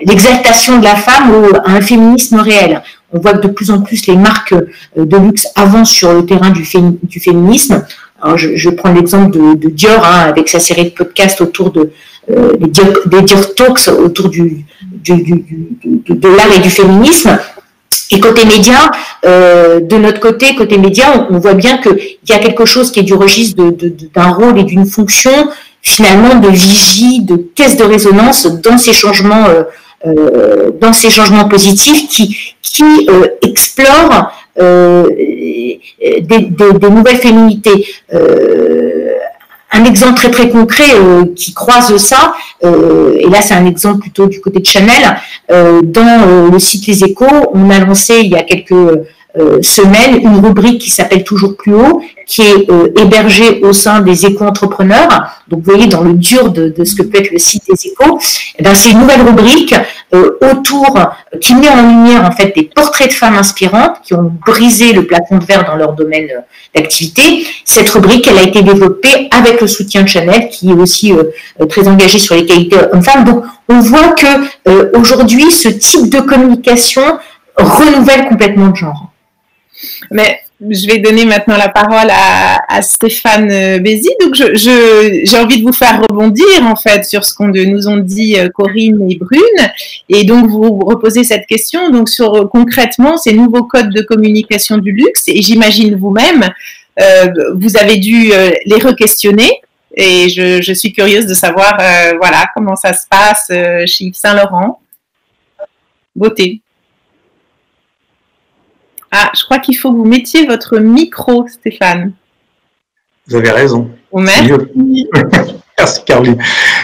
l'exaltation de la femme à un féminisme réel. On voit que de plus en plus les marques de luxe avancent sur le terrain du féminisme. Alors je prends l'exemple de Dior, avec sa série de podcasts autour des Dior Talks autour de l'art et du féminisme. Et côté média, de notre côté média, on voit bien qu'il y a quelque chose qui est du registre d'un rôle et d'une fonction finalement de vigie, de caisse de résonance dans ces changements positifs qui explorent des nouvelles féminités. Un exemple très très concret qui croise ça, et là c'est un exemple plutôt du côté de Chanel, dans le site Les Échos, on a lancé il y a quelques semaine une rubrique qui s'appelle Toujours plus haut, qui est hébergée au sein des éco-entrepreneurs. Donc, vous voyez, dans le dur de ce que peut être le site des échos, c'est une nouvelle rubrique qui met en lumière en fait des portraits de femmes inspirantes qui ont brisé le plafond de verre dans leur domaine d'activité. Cette rubrique, elle a été développée avec le soutien de Chanel, qui est aussi très engagé sur l'égalité hommes-femmes. Donc, on voit que aujourd'hui, ce type de communication renouvelle complètement le genre. Mais je vais donner maintenant la parole à Stéphane Bézi. Donc, j'ai envie de vous faire rebondir, en fait, sur ce qu'on nous ont dit Corinne et Brune. Et donc, vous reposez cette question, donc, sur concrètement ces nouveaux codes de communication du luxe. Et j'imagine vous-même, vous avez dû les re-questionner. Et je suis curieuse de savoir, voilà, comment ça se passe chez Yves Saint Laurent. Beauté. Ah, je crois qu'il faut que vous mettiez votre micro, Stéphane. Vous avez raison. Merci. Merci, Caroline.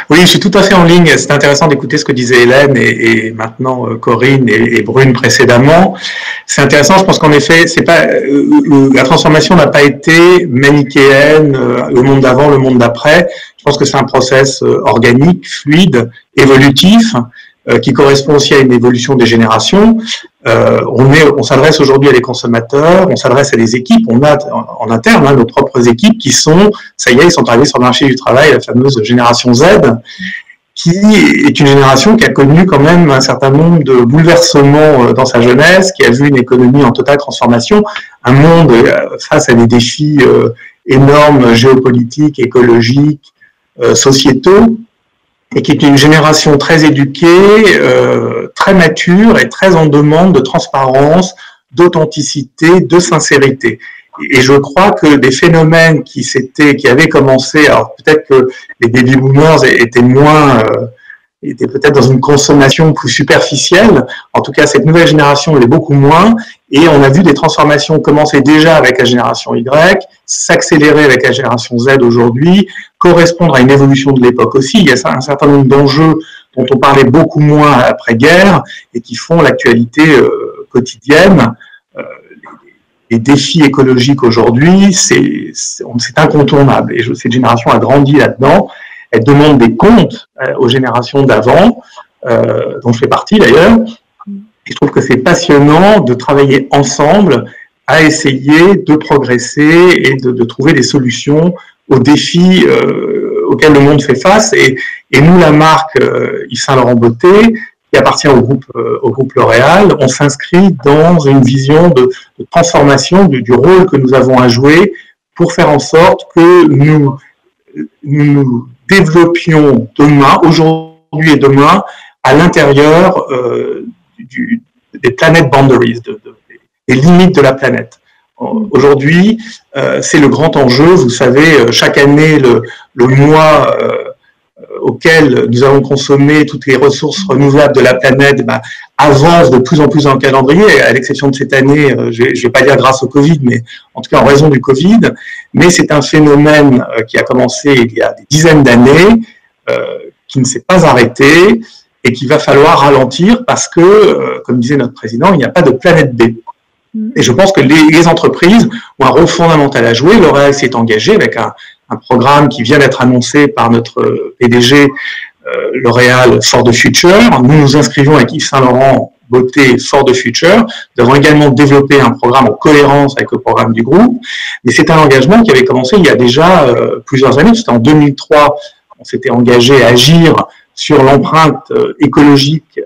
Oui, je suis tout à fait en ligne. C'est intéressant d'écouter ce que disait Hélène et maintenant Corinne et Brune précédemment. C'est intéressant, je pense qu'en effet, c'est pas la transformation n'a pas été manichéenne, le monde d'avant, le monde d'après. Je pense que c'est un process organique, fluide, évolutif, qui correspond aussi à une évolution des générations. On s'adresse aujourd'hui à des consommateurs, on s'adresse à des équipes, on a en interne nos propres équipes qui sont, ça y est, ils sont arrivés sur le marché du travail, la fameuse génération Z, qui est une génération qui a connu quand même un certain nombre de bouleversements dans sa jeunesse, qui a vu une économie en totale transformation, un monde face à des défis énormes, géopolitiques, écologiques, sociétaux, et qui est une génération très éduquée, très mature et très en demande de transparence, d'authenticité, de sincérité. Et je crois que des phénomènes qui avaient commencé, alors peut-être que les baby boomers étaient peut-être dans une consommation plus superficielle. En tout cas, cette nouvelle génération l'est beaucoup moins. Et on a vu des transformations commencer déjà avec la génération Y, s'accélérer avec la génération Z aujourd'hui, correspondre à une évolution de l'époque aussi. Il y a un certain nombre d'enjeux dont on parlait beaucoup moins après-guerre et qui font l'actualité quotidienne. Les défis écologiques aujourd'hui, c'est incontournable. Et cette génération a grandi là-dedans. Elle demande des comptes aux générations d'avant, dont je fais partie d'ailleurs. Et je trouve que c'est passionnant de travailler ensemble à essayer de progresser et de trouver des solutions aux défis auxquels le monde fait face. Et nous, la marque Yves Saint Laurent Beauté, qui appartient au groupe L'Oréal, on s'inscrit dans une vision de transformation du rôle que nous avons à jouer pour faire en sorte que nous développions demain, aujourd'hui et demain, à l'intérieur des planet boundaries, des limites de la planète. Aujourd'hui, c'est le grand enjeu. Vous savez, chaque année, le mois auquel nous avons consommé toutes les ressources renouvelables de la planète avance de plus en plus dans le calendrier, à l'exception de cette année, je ne vais pas dire grâce au Covid, mais en tout cas en raison du Covid. Mais c'est un phénomène qui a commencé il y a des dizaines d'années, qui ne s'est pas arrêté et qu'il va falloir ralentir parce que, comme disait notre président, il n'y a pas de planète B. Et je pense que les entreprises ont un rôle fondamental à jouer. L'Oréal s'est engagé avec un programme qui vient d'être annoncé par notre PDG, L'Oréal For the Future. Nous nous inscrivons avec Yves Saint Laurent Beauté For the Future. Nous avons également développé un programme en cohérence avec le programme du groupe. Mais c'est un engagement qui avait commencé il y a déjà plusieurs années. C'était en 2003, on s'était engagé à agir sur l'empreinte écologique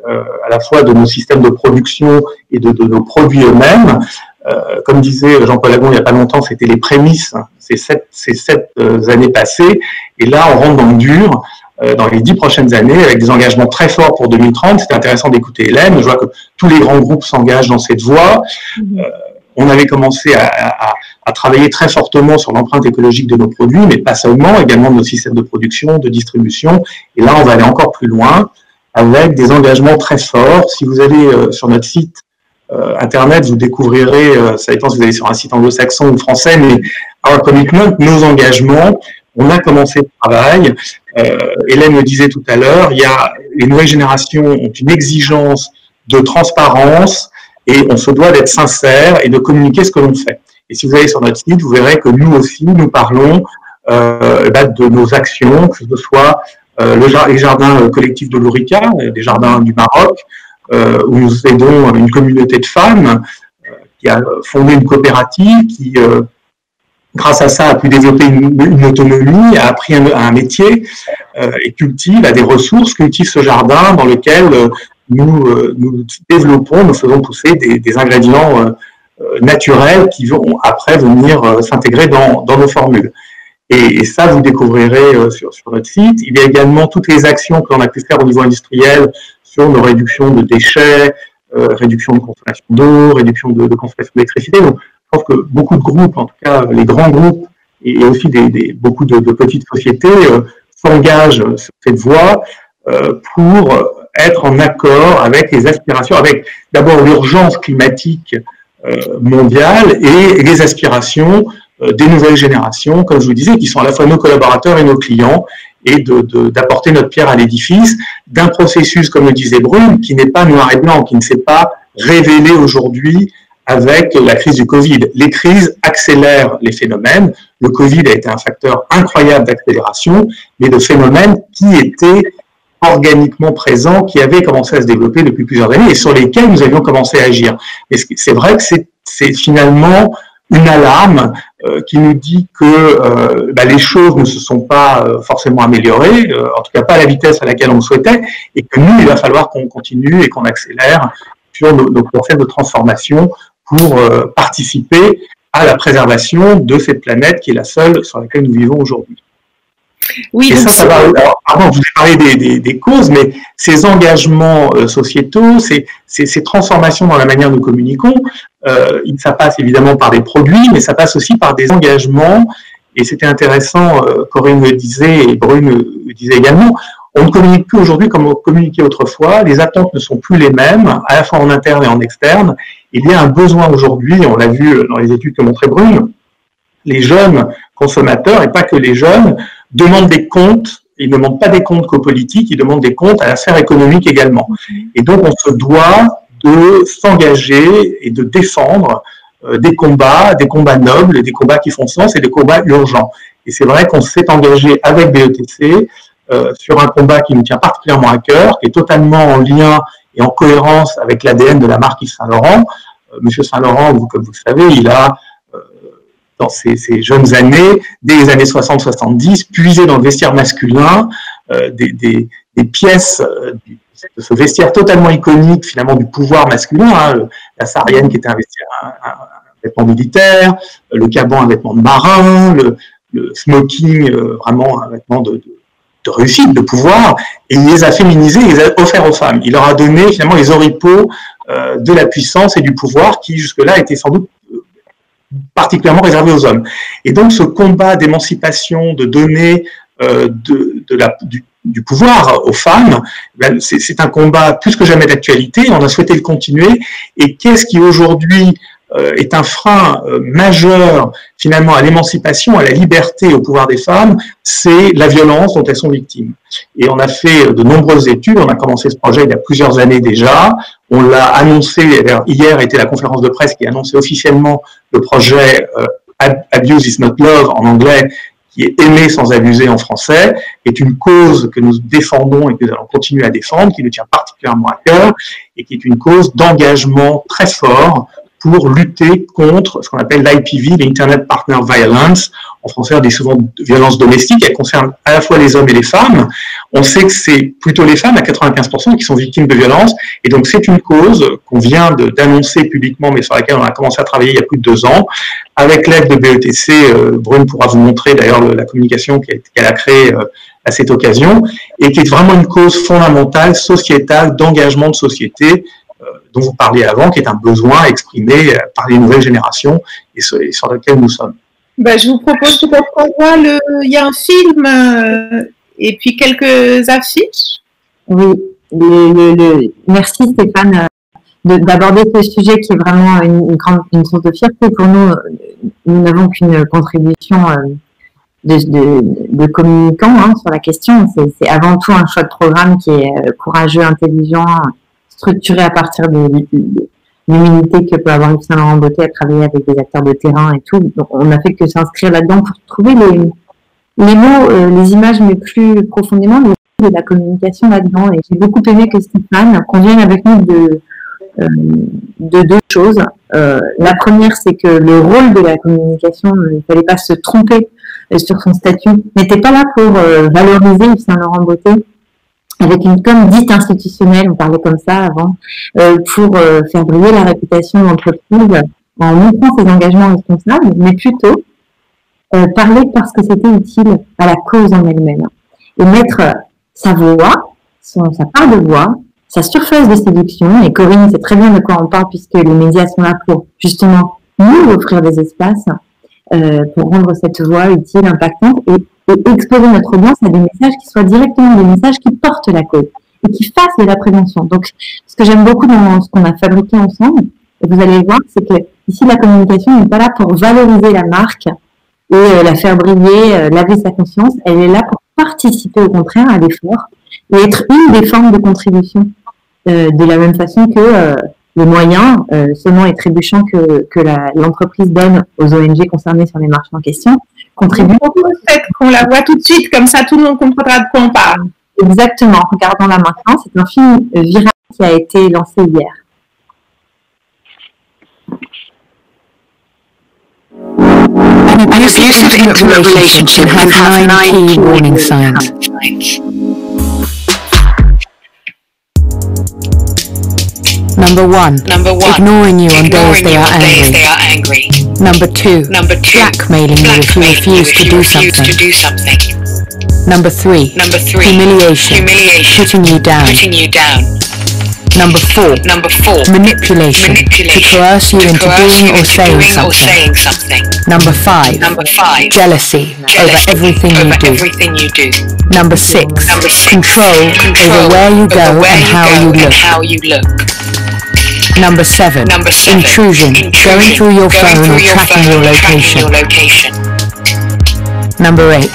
à la fois de nos systèmes de production et de nos produits eux-mêmes. Comme disait Jean-Paul Agon il n'y a pas longtemps, c'était les prémices ces sept années passées. Et là, on rentre dans le dur dans les 10 prochaines années avec des engagements très forts pour 2030. C'était intéressant d'écouter Hélène. Je vois que tous les grands groupes s'engagent dans cette voie. On avait commencé à travailler très fortement sur l'empreinte écologique de nos produits, mais pas seulement, également de nos systèmes de production, de distribution. Et là, on va aller encore plus loin avec des engagements très forts. Si vous allez sur notre site Internet, vous découvrirez, ça dépend si vous allez sur un site anglo-saxon ou français, mais Our Commitment, nos engagements, on a commencé le travail. Hélène le disait tout à l'heure, les nouvelles générations ont une exigence de transparence et on se doit d'être sincère et de communiquer ce que l'on fait. Et si vous allez sur notre site, vous verrez que nous aussi, nous parlons de nos actions, que ce soit les jardins collectifs de l'Ourika, des jardins du Maroc, où nous aidons une communauté de femmes qui a fondé une coopérative qui, grâce à ça, a pu développer une autonomie, a appris un métier et a des ressources, cultive ce jardin dans lequel nous développons, nous faisons pousser des ingrédients naturels qui vont après venir s'intégrer dans nos formules. Et ça, vous découvrirez sur notre site. Il y a également toutes les actions que l'on a pu faire au niveau industriel sur nos réductions de déchets, réduction de consommation d'eau, réduction de consommation d'électricité. Donc, je pense que beaucoup de groupes, en tout cas les grands groupes, et aussi beaucoup de petites sociétés s'engagent sur cette voie pour être en accord avec les aspirations, avec d'abord l'urgence climatique mondiale et les aspirations des nouvelles générations, comme je vous disais, qui sont à la fois nos collaborateurs et nos clients, et d'apporter notre pierre à l'édifice d'un processus, comme le disait Brune, qui n'est pas noir et blanc, qui ne s'est pas révélé aujourd'hui avec la crise du Covid. Les crises accélèrent les phénomènes. Le Covid a été un facteur incroyable d'accélération, mais de phénomènes qui étaient organiquement présents, qui avaient commencé à se développer depuis plusieurs années et sur lesquels nous avions commencé à agir. Mais c'est vrai que c'est finalement une alarme qui nous dit que les choses ne se sont pas forcément améliorées, en tout cas pas à la vitesse à laquelle on le souhaitait, et que nous, il va falloir qu'on continue et qu'on accélère sur nos process de transformation pour participer à la préservation de cette planète qui est la seule sur laquelle nous vivons aujourd'hui. Oui, et ça va. Alors, pardon, je vous ai parlé des causes, mais ces engagements sociétaux, ces transformations dans la manière dont nous communiquons, ça passe évidemment par des produits, mais ça passe aussi par des engagements. Et c'était intéressant, Corinne le disait et Brune le disait également. On ne communique plus aujourd'hui comme on communiquait autrefois. Les attentes ne sont plus les mêmes, à la fois en interne et en externe. Il y a un besoin aujourd'hui, on l'a vu dans les études que montrait Brune, les jeunes consommateurs, et pas que les jeunes, demandent des comptes. Ils ne demandent pas des comptes qu'aux politiques, ils demandent des comptes à la sphère économique également. Et donc, on se doit de s'engager et de défendre des combats nobles, des combats qui font sens et des combats urgents. Et c'est vrai qu'on s'est engagé avec BETC sur un combat qui nous tient particulièrement à cœur, qui est totalement en lien et en cohérence avec l'ADN de la marque Yves Saint Laurent. Monsieur Saint Laurent, comme vous le savez, il a dans ses jeunes années, dès les années 60-70, puiser dans le vestiaire masculin des pièces de ce vestiaire totalement iconique, finalement, du pouvoir masculin, hein, la saharienne qui était un vêtement militaire, le caban un vêtement de marin, le smoking vraiment un vêtement de réussite, de pouvoir, et il les a féminisés, il les a offerts aux femmes. Il leur a donné finalement les oripeaux de la puissance et du pouvoir qui jusque-là étaient sans doute particulièrement réservés aux hommes. Et donc ce combat d'émancipation, de donner du pouvoir aux femmes, c'est un combat plus que jamais d'actualité, on a souhaité le continuer, et qu'est-ce qui aujourd'hui est un frein majeur finalement à l'émancipation, à la liberté, au pouvoir des femmes, c'est la violence dont elles sont victimes. Et on a fait de nombreuses études, on a commencé ce projet il y a plusieurs années déjà, on l'a annoncé, hier était la conférence de presse qui a annoncé officiellement le projet Abuse is not love en anglais, qui est aimer sans abuser en français, est une cause que nous défendons et que nous allons continuer à défendre, qui nous tient particulièrement à cœur, et qui est une cause d'engagement très fort pour lutter contre ce qu'on appelle l'IPV, l'Internet Partner Violence. En français, on dit souvent violence domestique. Elle concerne à la fois les hommes et les femmes. On sait que c'est plutôt les femmes, à 95%, qui sont victimes de violences. Et donc, c'est une cause qu'on vient d'annoncer publiquement, mais sur laquelle on a commencé à travailler il y a plus de 2 ans. Avec l'aide de BETC, Brune pourra vous montrer d'ailleurs la communication qu'elle a créée à cette occasion, et qui est vraiment une cause fondamentale, sociétale, d'engagement de société, dont vous parliez avant, qui est un besoin exprimé par les nouvelles générations et sur lequel nous sommes. Je vous propose peut-être qu'on voit il y a un film et puis quelques affiches. Oui, merci Stéphane d'aborder ce sujet qui est vraiment une source de fierté pour nous. Nous n'avons qu'une contribution de communicants sur la question. C'est avant tout un choix de programme qui est courageux, intelligent, structuré à partir de l'humilité que peut avoir Yves Saint Laurent Beauté à travailler avec des acteurs de terrain et tout. Donc, on n'a fait que s'inscrire là-dedans pour trouver les mots, les images, mais plus profondément le de la communication là-dedans. Et j'ai beaucoup aimé que Stéphane convienne avec nous de 2 choses. La première, c'est que le rôle de la communication, il ne fallait pas se tromper sur son statut, n'était pas là pour valoriser Yves Saint Laurent Beauté avec une com dite institutionnelle, on parlait comme ça avant, pour faire briller la réputation de l'entreprise en montrant ses engagements responsables, mais plutôt parler parce que c'était utile à la cause en elle-même. Et mettre sa voix, sa part de voix, sa surface de séduction, et Corinne sait très bien de quoi on parle puisque les médias sont là pour justement nous offrir des espaces pour rendre cette voix utile, impactante et exposer notre audience à des messages qui soient directement des messages qui portent la cause et qui fassent de la prévention. Donc, ce que j'aime beaucoup dans ce qu'on a fabriqué ensemble, et vous allez voir, c'est que ici la communication n'est pas là pour valoriser la marque et la faire briller, laver sa conscience. Elle est là pour participer au contraire à l'effort et être une des formes de contribution. De la même façon que les moyens, seulement et trébuchants que l'entreprise donne aux ONG concernées sur les marchés en question, contribuent. Peut-être qu'on la voit tout de suite, comme ça tout le monde comprendra de quoi on parle. Exactement, regardons-la maintenant. C'est un film viral qui a été lancé hier. An abusive intimate relationship has 9 key warning signs. Number one, ignoring you on days they are angry. Number two, blackmailing you if you refuse to do something. Number three, humiliation, putting you down. Number four, manipulation, to coerce you into doing or saying something. Number five, jealousy over everything you do. Number six, control over where you go and how you look. Number seven, intrusion, going through your phone or tracking your location. Number eight,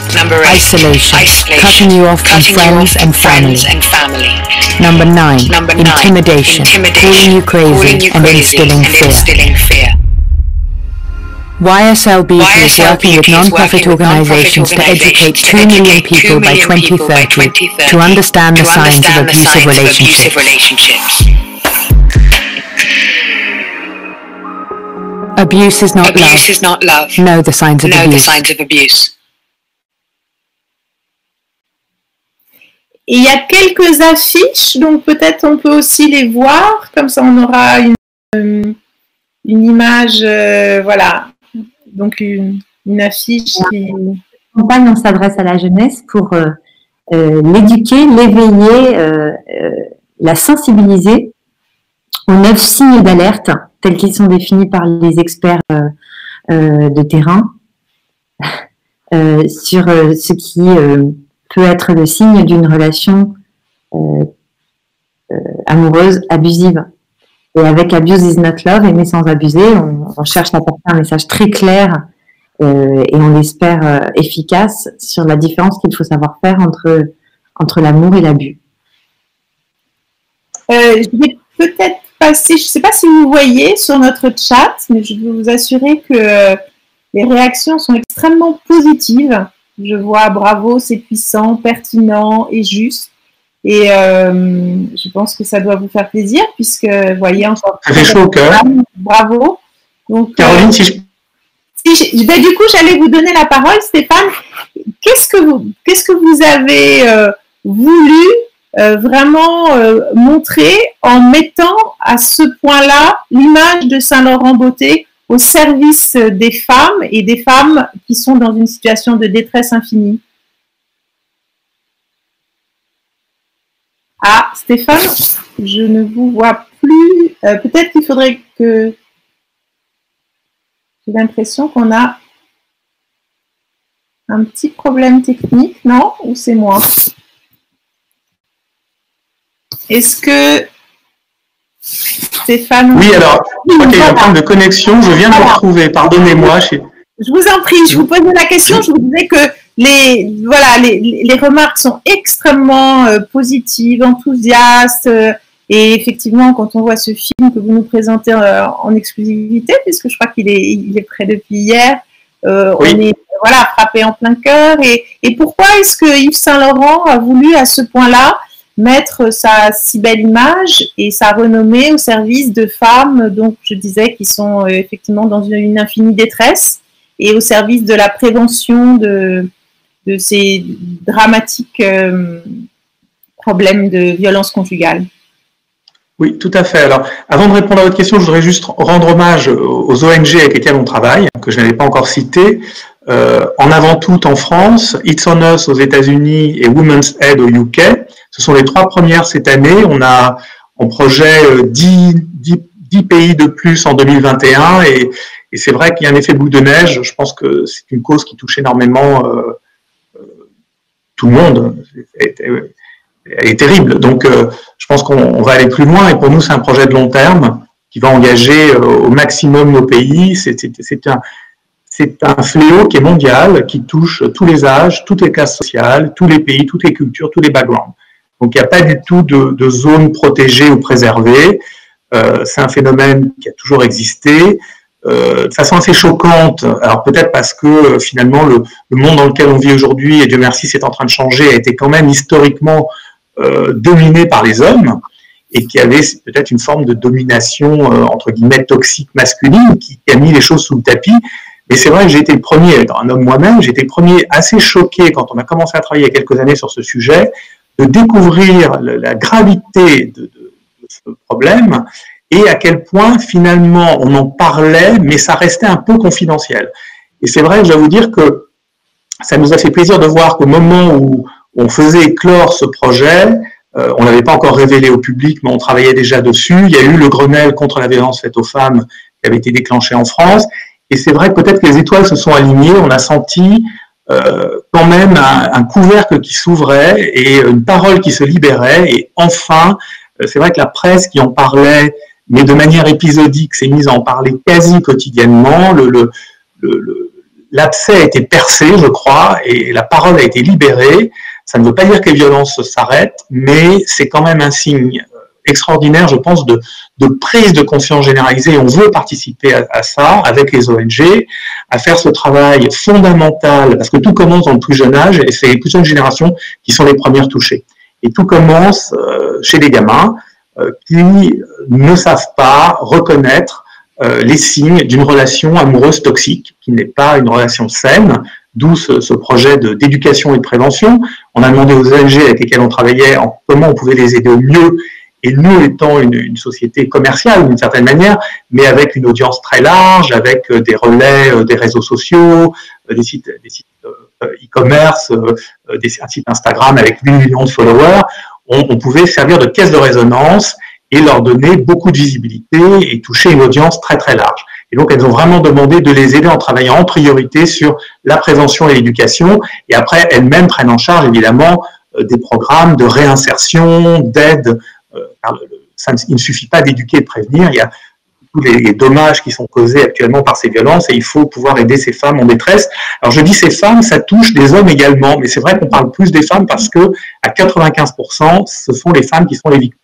isolation, cutting you off from friends and family. Number nine, intimidation, calling you crazy and instilling fear. YSL Beauty is working with non-profit organizations to educate 2 million people by 2030 to understand the signs of abusive relationships. Abuse is not love. Know the signs of abuse. il y a quelques affiches, donc peut-être on peut aussi les voir, comme ça on aura une image, voilà, donc une affiche qui... La campagne, on s'adresse à la jeunesse pour l'éduquer, l'éveiller, la sensibiliser aux 9 signes d'alerte tels qu'ils sont définis par les experts de terrain sur ce qui peut être le signe d'une relation amoureuse abusive. Et avec Abuse is not love, aimer sans abuser, on cherche à apporter un message très clair et on l'espère efficace sur la différence qu'il faut savoir faire entre l'amour et l'abus. Je vais peut-être passer, je ne sais pas si vous voyez sur notre chat, mais je peux vous assurer que les réactions sont extrêmement positives. Je vois bravo, c'est puissant, pertinent et juste. Et je pense que ça doit vous faire plaisir puisque, vous voyez, encore... Ça fait chaud au cœur. Bravo. Donc, Caroline, si je... Ben, du coup, j'allais vous donner la parole, Stéphane. Qu'est-ce que vous avez voulu vraiment montrer en mettant à ce point-là l'image de Saint-Laurent-Beauté au service des femmes et des femmes qui sont dans une situation de détresse infinie? Ah, Stéphane, je ne vous vois plus. Peut-être qu'il faudrait que... J'ai l'impression qu'on a un petit problème technique, non? Ou c'est moi? Est-ce que Stéphane... Oui, alors, je crois qu'il y a un problème de connexion. Je viens de vous retrouver. Pardonnez-moi. Je vous en prie, je vous posais la question. Je vous disais que les remarques sont extrêmement positives, enthousiastes. Et effectivement, quand on voit ce film que vous nous présentez en exclusivité, puisque je crois qu'il est prêt depuis hier, oui. On est frappé en plein cœur. Et pourquoi est-ce que Yves Saint-Laurent a voulu à ce point-là mettre sa si belle image et sa renommée au service de femmes, donc je disais, qui sont effectivement dans une infinie détresse et au service de la prévention de ces dramatiques problèmes de violence conjugale? Oui, tout à fait. Alors, avant de répondre à votre question, je voudrais juste rendre hommage aux ONG avec lesquelles on travaille, que je n'avais pas encore citées. En avant tout en France, It's on Us aux États-Unis et Women's Aid au UK. Ce sont les 3 premières cette année. On a en projet 10 pays de plus en 2021 et c'est vrai qu'il y a un effet boule de neige. Je pense que c'est une cause qui touche énormément tout le monde. Elle est terrible. Donc, je pense qu'on va aller plus loin et pour nous, c'est un projet de long terme qui va engager au maximum nos pays. C'est un fléau qui est mondial, qui touche tous les âges, toutes les classes sociales, tous les pays, toutes les cultures, tous les backgrounds. Donc, il n'y a pas du tout de zone protégée ou préservée. C'est un phénomène qui a toujours existé. De façon assez choquante, alors peut-être parce que finalement le monde dans lequel on vit aujourd'hui, et Dieu merci c'est en train de changer, a été quand même historiquement dominé par les hommes et qui avait peut-être une forme de domination entre guillemets toxique masculine qui a mis les choses sous le tapis. Mais c'est vrai que j'ai été le premier, étant un homme moi-même, j'ai été le premier assez choqué quand on a commencé à travailler il y a quelques années sur ce sujet, de découvrir la gravité de ce problème et à quel point finalement on en parlait, mais ça restait un peu confidentiel. Et c'est vrai que je dois vous dire que ça nous a fait plaisir de voir qu'au moment où on faisait éclore ce projet, on l'avait pas encore révélé au public, mais on travaillait déjà dessus. Il y a eu le Grenelle contre la violence faite aux femmes qui avait été déclenché en France. Et c'est vrai que peut-être que les étoiles se sont alignées. On a senti quand même un couvercle qui s'ouvrait et une parole qui se libérait. Et enfin, c'est vrai que la presse qui en parlait, mais de manière épisodique, s'est mise à en parler quasi quotidiennement. L'abcès a été percé, je crois, et la parole a été libérée. Ça ne veut pas dire que les violences s'arrêtent, mais c'est quand même un signe extraordinaire, je pense, de prise de conscience généralisée. Et on veut participer à ça avec les ONG, à faire ce travail fondamental, parce que tout commence dans le plus jeune âge, et c'est les plus jeunes générations qui sont les premières touchées. Et tout commence chez les gamins qui ne savent pas reconnaître les signes d'une relation amoureuse toxique, qui n'est pas une relation saine, d'où ce projet d'éducation et de prévention. On a demandé aux ONG avec lesquelles on travaillait comment on pouvait les aider au mieux, et nous étant une société commerciale d'une certaine manière, mais avec une audience très large, avec des relais des réseaux sociaux, des sites e-commerce, un site Instagram avec 8 millions de followers, on pouvait servir de caisse de résonance et leur donner beaucoup de visibilité et toucher une audience très très large. Et donc elles ont vraiment demandé de les aider en travaillant en priorité sur la prévention et l'éducation, et après elles-mêmes prennent en charge évidemment des programmes de réinsertion, d'aide. Il ne suffit pas d'éduquer et de prévenir, il y a tous les dommages qui sont causés actuellement par ces violences et il faut pouvoir aider ces femmes en détresse. Alors je dis ces femmes, ça touche des hommes également, mais c'est vrai qu'on parle plus des femmes parce que à 95%, ce sont les femmes qui sont les victimes.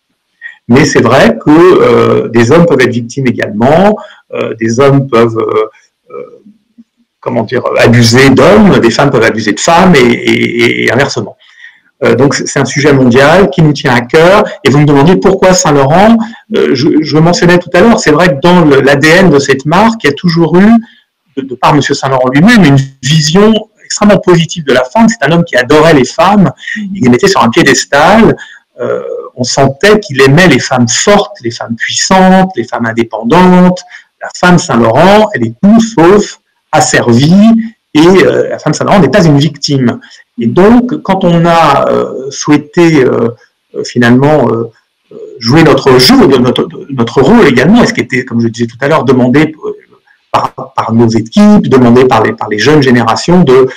Mais c'est vrai que des hommes peuvent être victimes également, des hommes peuvent abuser d'hommes, des femmes peuvent abuser de femmes et inversement. Donc c'est un sujet mondial qui nous tient à cœur. Et vous me demandiez pourquoi Saint-Laurent. Je le mentionnais tout à l'heure, c'est vrai que dans l'ADN de cette marque, il y a toujours eu, de par M. Saint-Laurent lui-même, une vision extrêmement positive de la femme. C'est un homme qui adorait les femmes, il les mettait sur un piédestal. On sentait qu'il aimait les femmes fortes, les femmes puissantes, les femmes indépendantes. La femme Saint-Laurent, elle est tout sauf asservie, et la femme Saint-Laurent n'est pas une victime. Et donc, quand on a souhaité finalement jouer notre jeu, notre rôle également, et ce qui était, comme je le disais tout à l'heure, demandé par nos équipes, demandé par les jeunes générations de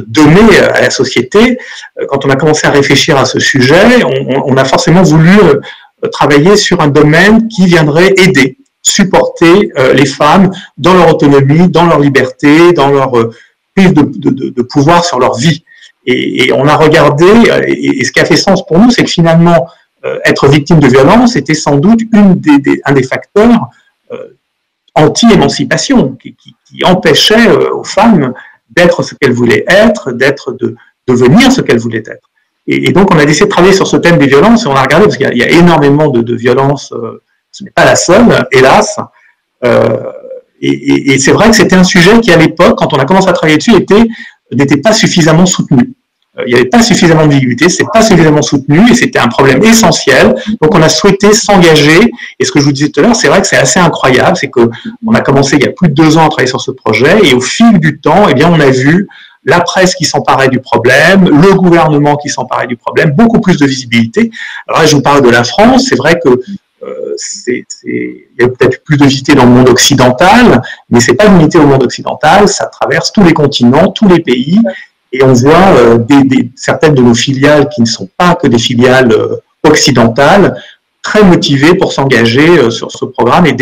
donner à la société, quand on a commencé à réfléchir à ce sujet, on a forcément voulu travailler sur un domaine qui viendrait aider, supporter les femmes dans leur autonomie, dans leur liberté, dans leur prise de pouvoir sur leur vie. Et on a regardé, et ce qui a fait sens pour nous, c'est que finalement, être victime de violence était sans doute un des facteurs anti-émancipation qui empêchait aux femmes d'être ce qu'elles voulaient être, de devenir ce qu'elles voulaient être. Et donc, on a décidé de travailler sur ce thème des violences, et on a regardé, parce qu'il y a énormément de violences, ce n'est pas la seule, hélas, et c'est vrai que c'était un sujet qui, à l'époque, quand on a commencé à travailler dessus, n'était pas suffisamment soutenu. Il n'y avait pas suffisamment de visibilité, c'est pas suffisamment soutenu, et c'était un problème essentiel. Donc, on a souhaité s'engager, et ce que je vous disais tout à l'heure, c'est vrai que c'est assez incroyable, c'est qu'on a commencé il y a plus de 2 ans à travailler sur ce projet, et au fil du temps, eh bien, on a vu la presse qui s'emparait du problème, le gouvernement qui s'emparait du problème, beaucoup plus de visibilité. Alors là, je vous parle de la France, c'est vrai que il y a peut-être plus de visibilité dans le monde occidental, mais c'est pas limité au monde occidental, ça traverse tous les continents, tous les pays, et on voit certaines de nos filiales qui ne sont pas que des filiales occidentales, très motivées pour s'engager sur ce programme et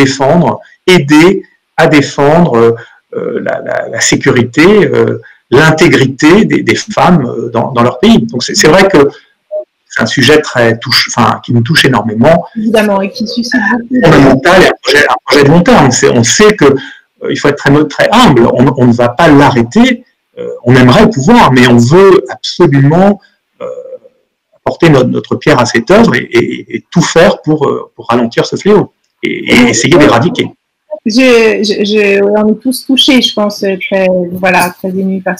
aider à défendre la sécurité, l'intégrité des femmes dans leur pays. Donc c'est vrai que c'est un sujet qui nous touche énormément. Évidemment, et qui suscite beaucoup. Fondamental et un projet de long terme. On sait que il faut être très humble. On ne va pas l'arrêter. On aimerait pouvoir, mais on veut absolument apporter notre pierre à cette œuvre et tout faire pour ralentir ce fléau et essayer d'éradiquer. On est tous touchés, je pense, très émus par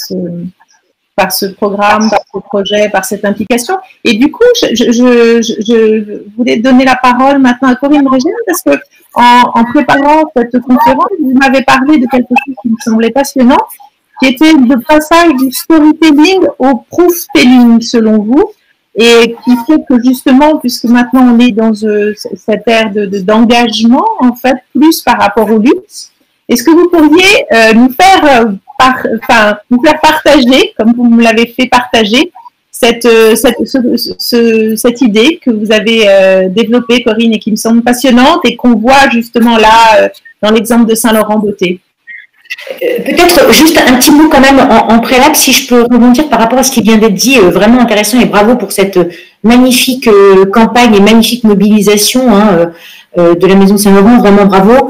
ce programme, par ce projet, par cette implication. Et du coup, je voulais donner la parole maintenant à Corinne Régine, parce que en préparant cette conférence, vous m'avez parlé de quelque chose qui me semblait passionnant, qui était le passage du storytelling au proof-telling, selon vous, et qui fait que justement, puisque maintenant on est dans cette ère d'engagement, en fait, plus par rapport au luxe, est-ce que vous pourriez nous faire partager, comme vous me l'avez fait partager, cette idée que vous avez développée, Corinne, et qui me semble passionnante et qu'on voit justement là dans l'exemple de Saint-Laurent-Beauté? Peut-être juste un petit mot quand même en préalable, si je peux rebondir par rapport à ce qui vient d'être dit, vraiment intéressant, et bravo pour cette magnifique campagne et magnifique mobilisation de la Maison Saint-Laurent, vraiment bravo.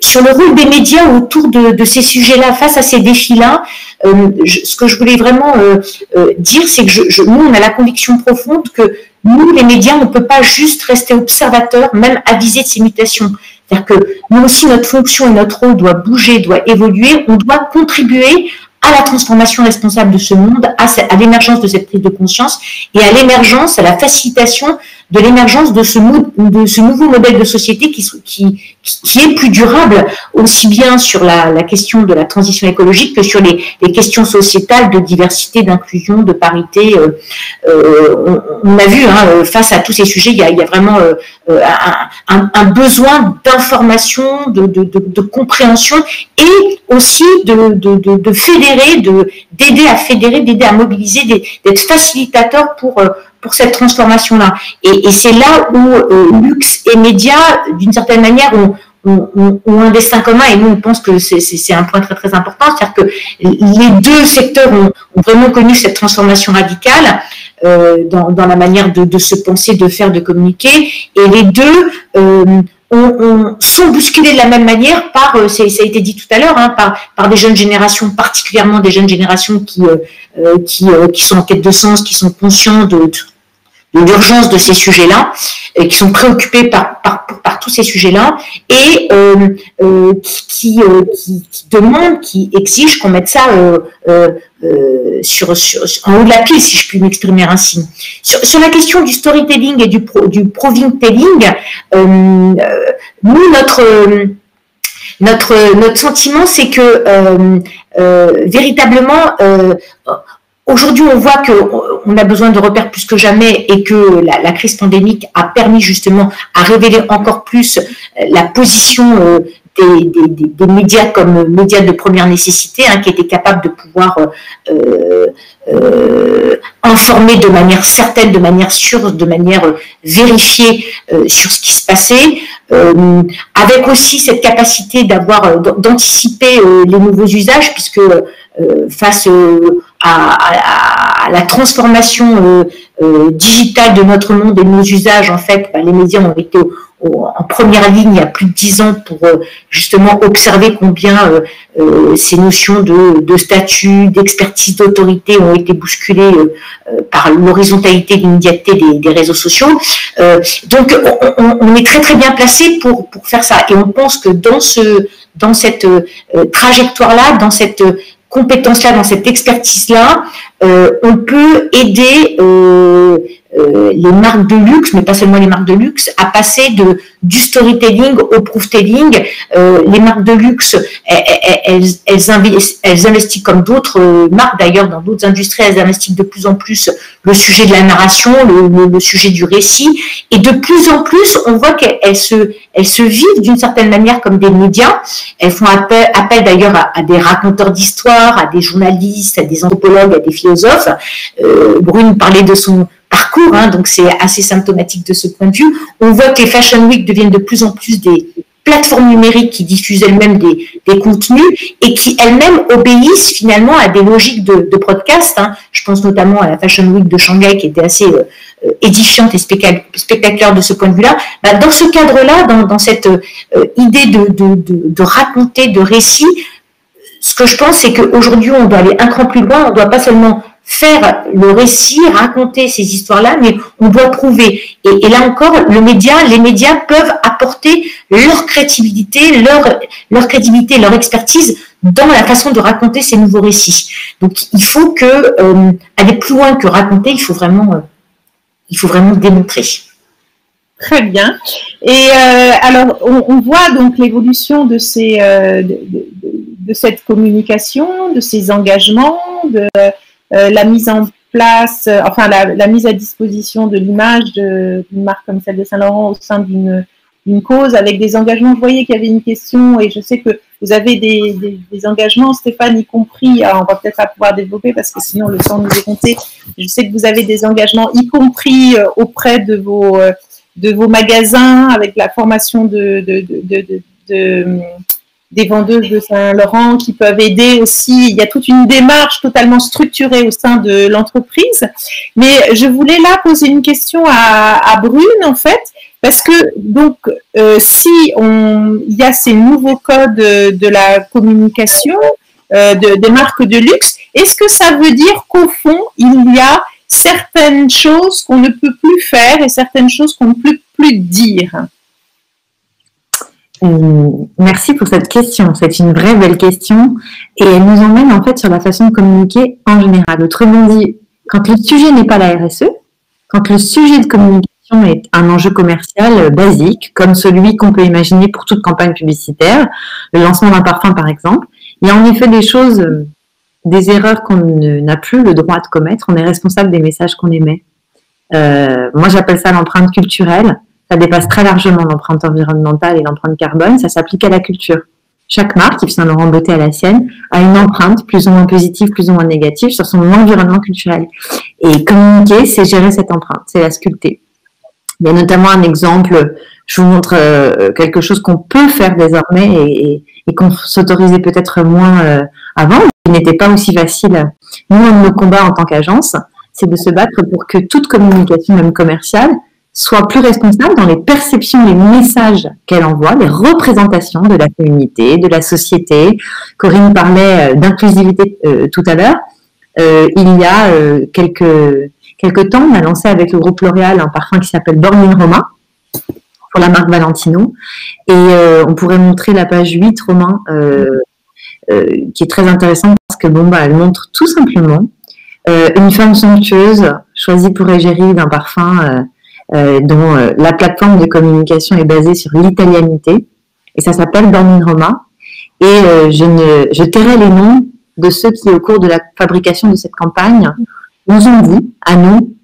Sur le rôle des médias autour de ces sujets-là, face à ces défis-là, ce que je voulais vraiment dire, c'est que nous, on a la conviction profonde que nous, les médias, on ne peut pas juste rester observateurs, même avisés de ces mutations. C'est-à-dire que nous aussi, notre fonction et notre rôle doit bouger, doit évoluer, on doit contribuer à la transformation responsable de ce monde, à l'émergence de cette prise de conscience et à l'émergence, à la facilitation de l'émergence de ce nouveau modèle de société qui est plus durable, aussi bien sur la question de la transition écologique que sur les questions sociétales de diversité, d'inclusion, de parité. On a vu, face à tous ces sujets, il y a vraiment un besoin d'information, de compréhension et aussi de fédérer, d'aider à fédérer, d'aider à mobiliser, d'être facilitateur pour cette transformation-là. Et c'est là où luxe et médias, d'une certaine manière, ont un destin commun, et nous, on pense que c'est un point très, très important, c'est-à-dire que les deux secteurs ont vraiment connu cette transformation radicale dans la manière de se penser, de faire, de communiquer, et les deux sont bousculés de la même manière par, ça a été dit tout à l'heure, par des jeunes générations, particulièrement des jeunes générations qui sont en quête de sens, qui sont conscients de l'urgence de ces sujets-là, et qui sont préoccupés par tous ces sujets-là, et qui demandent, qui exigent qu'on mette ça en haut de la pile, si je puis m'exprimer ainsi. Sur la question du storytelling et du proving-telling, nous, notre sentiment, c'est que véritablement, aujourd'hui, on voit qu'on a besoin de repères plus que jamais, et que la crise pandémique a permis justement à révéler encore plus la position des médias comme médias de première nécessité, qui étaient capables de pouvoir informer de manière certaine, de manière sûre, de manière vérifiée sur ce qui se passait, avec aussi cette capacité d'anticiper les nouveaux usages, puisque face à la transformation digitale de notre monde et de nos usages, en fait, les médias ont été en première ligne il y a plus de 10 ans pour justement observer combien ces notions de statut, d'expertise, d'autorité ont été bousculées par l'horizontalité et l'immédiateté des réseaux sociaux. Donc on est très très bien placé pour faire ça, et on pense que dans cette trajectoire-là, dans cette compétence-là, dans cette expertise-là, on peut aider les marques de luxe, mais pas seulement les marques de luxe, à passer du storytelling au proof-telling. Les marques de luxe, elles investissent comme d'autres marques, d'ailleurs, dans d'autres industries, elles investissent de plus en plus le sujet de la narration, le sujet du récit, et de plus en plus, on voit qu'elles se vivent d'une certaine manière comme des médias. Elles font appel d'ailleurs à des raconteurs d'histoire, à des journalistes, à des anthropologues, à des philosophes. Brune parlait de son parcours, donc c'est assez symptomatique de ce point de vue. On voit que les Fashion Week deviennent de plus en plus des plateformes numériques qui diffusent elles-mêmes des contenus et qui elles-mêmes obéissent finalement à des logiques de broadcast. Je pense notamment à la Fashion Week de Shanghai qui était assez édifiante et spectaculaire de ce point de vue-là. Dans ce cadre-là, dans cette idée de raconter, de récit, ce que je pense, c'est qu'aujourd'hui, on doit aller un cran plus loin. On ne doit pas seulement faire le récit, raconter ces histoires-là, mais on doit prouver. Et là encore, les médias peuvent apporter leur crédibilité, leur expertise dans la façon de raconter ces nouveaux récits. Donc, il faut aller plus loin que raconter, il faut vraiment démontrer. Très bien. Et alors, on voit donc l'évolution de cette communication, de ces engagements, de la mise en place, la mise à disposition de l'image d'une marque comme celle de Saint-Laurent au sein d'une cause, avec des engagements. Je voyais qu'il y avait une question, et je sais que vous avez des engagements, Stéphane, y compris, alors on va peut-être pas pouvoir développer parce que sinon le temps nous est compté. Je sais que vous avez des engagements, y compris auprès de vos magasins, avec la formation des vendeuses de Saint-Laurent qui peuvent aider aussi. Il y a toute une démarche totalement structurée au sein de l'entreprise. Mais je voulais là poser une question à Brune, en fait, parce que donc si il y a ces nouveaux codes de la communication des marques de luxe, est-ce que ça veut dire qu'au fond, il y a certaines choses qu'on ne peut plus faire et certaines choses qu'on ne peut plus dire? Merci pour cette question. C'est une vraie belle question et elle nous emmène en fait sur la façon de communiquer en général. Autrement dit, quand le sujet n'est pas la RSE, quand le sujet de communication est un enjeu commercial basique, comme celui qu'on peut imaginer pour toute campagne publicitaire, le lancement d'un parfum par exemple, il y a en effet des choses, des erreurs qu'on n'a plus le droit de commettre. On est responsable des messages qu'on émet. Moi, j'appelle ça l'empreinte culturelle. Ça dépasse très largement l'empreinte environnementale et l'empreinte carbone. Ça s'applique à la culture. Chaque marque, Yves Saint Laurent Beauté à la sienne, a une empreinte plus ou moins positive, plus ou moins négative sur son environnement culturel. Et communiquer, c'est gérer cette empreinte, c'est la sculpter. Il y a notamment un exemple, je vous montre quelque chose qu'on peut faire désormais et qu'on s'autorisait peut-être moins avant, qui n'était pas aussi facile. Nous, un de nos combats en tant qu'agence, c'est de se battre pour que toute communication, même commerciale, soit plus responsable dans les perceptions, les messages qu'elle envoie, les représentations de la communauté, de la société. Corinne parlait d'inclusivité tout à l'heure. Il y a quelques temps, on a lancé avec le groupe L'Oréal un parfum qui s'appelle Born in Roma pour la marque Valentino. Et on pourrait montrer la page 8, Romain, qui est très intéressante parce que elle montre tout simplement une femme somptueuse choisie pour égérie d'un parfum dont la plateforme de communication est basée sur l'italianité, et ça s'appelle Born in Roma. Et je tairai les noms de ceux qui, au cours de la fabrication de cette campagne, nous ont dit, à nous,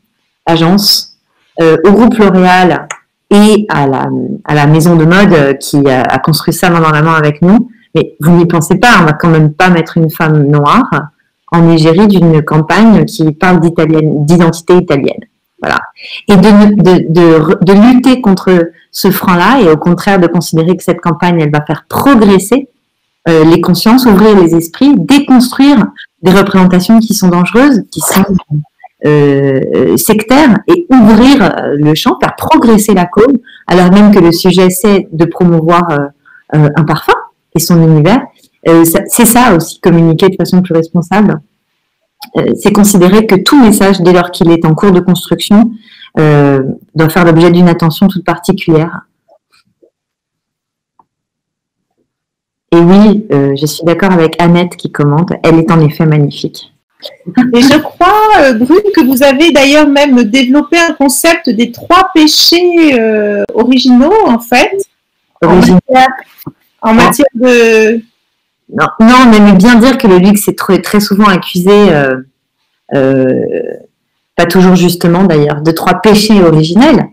agence, au groupe L'Oréal et à la maison de mode qui a construit ça main dans la main avec nous, mais vous n'y pensez pas, on va quand même pas mettre une femme noire en égérie d'une campagne qui parle d'identité italienne. Voilà. Et de lutter contre ce frein-là et au contraire de considérer que cette campagne, elle va faire progresser les consciences, ouvrir les esprits, déconstruire des représentations qui sont dangereuses, qui sont sectaires, et ouvrir le champ, faire progresser la cause, alors même que le sujet c'est de promouvoir un parfum et son univers. C'est ça aussi, communiquer de façon plus responsable. C'est considérer que tout message, dès lors qu'il est en cours de construction, doit faire l'objet d'une attention toute particulière. Et oui, je suis d'accord avec Annette qui commente, elle est en effet magnifique. Et je crois, Brune, que vous avez d'ailleurs même développé un concept des 3 péchés originaux, en fait, en matière de... Non, on aime bien dire que le luxe est très souvent accusé, pas toujours justement d'ailleurs, de 3 péchés originels.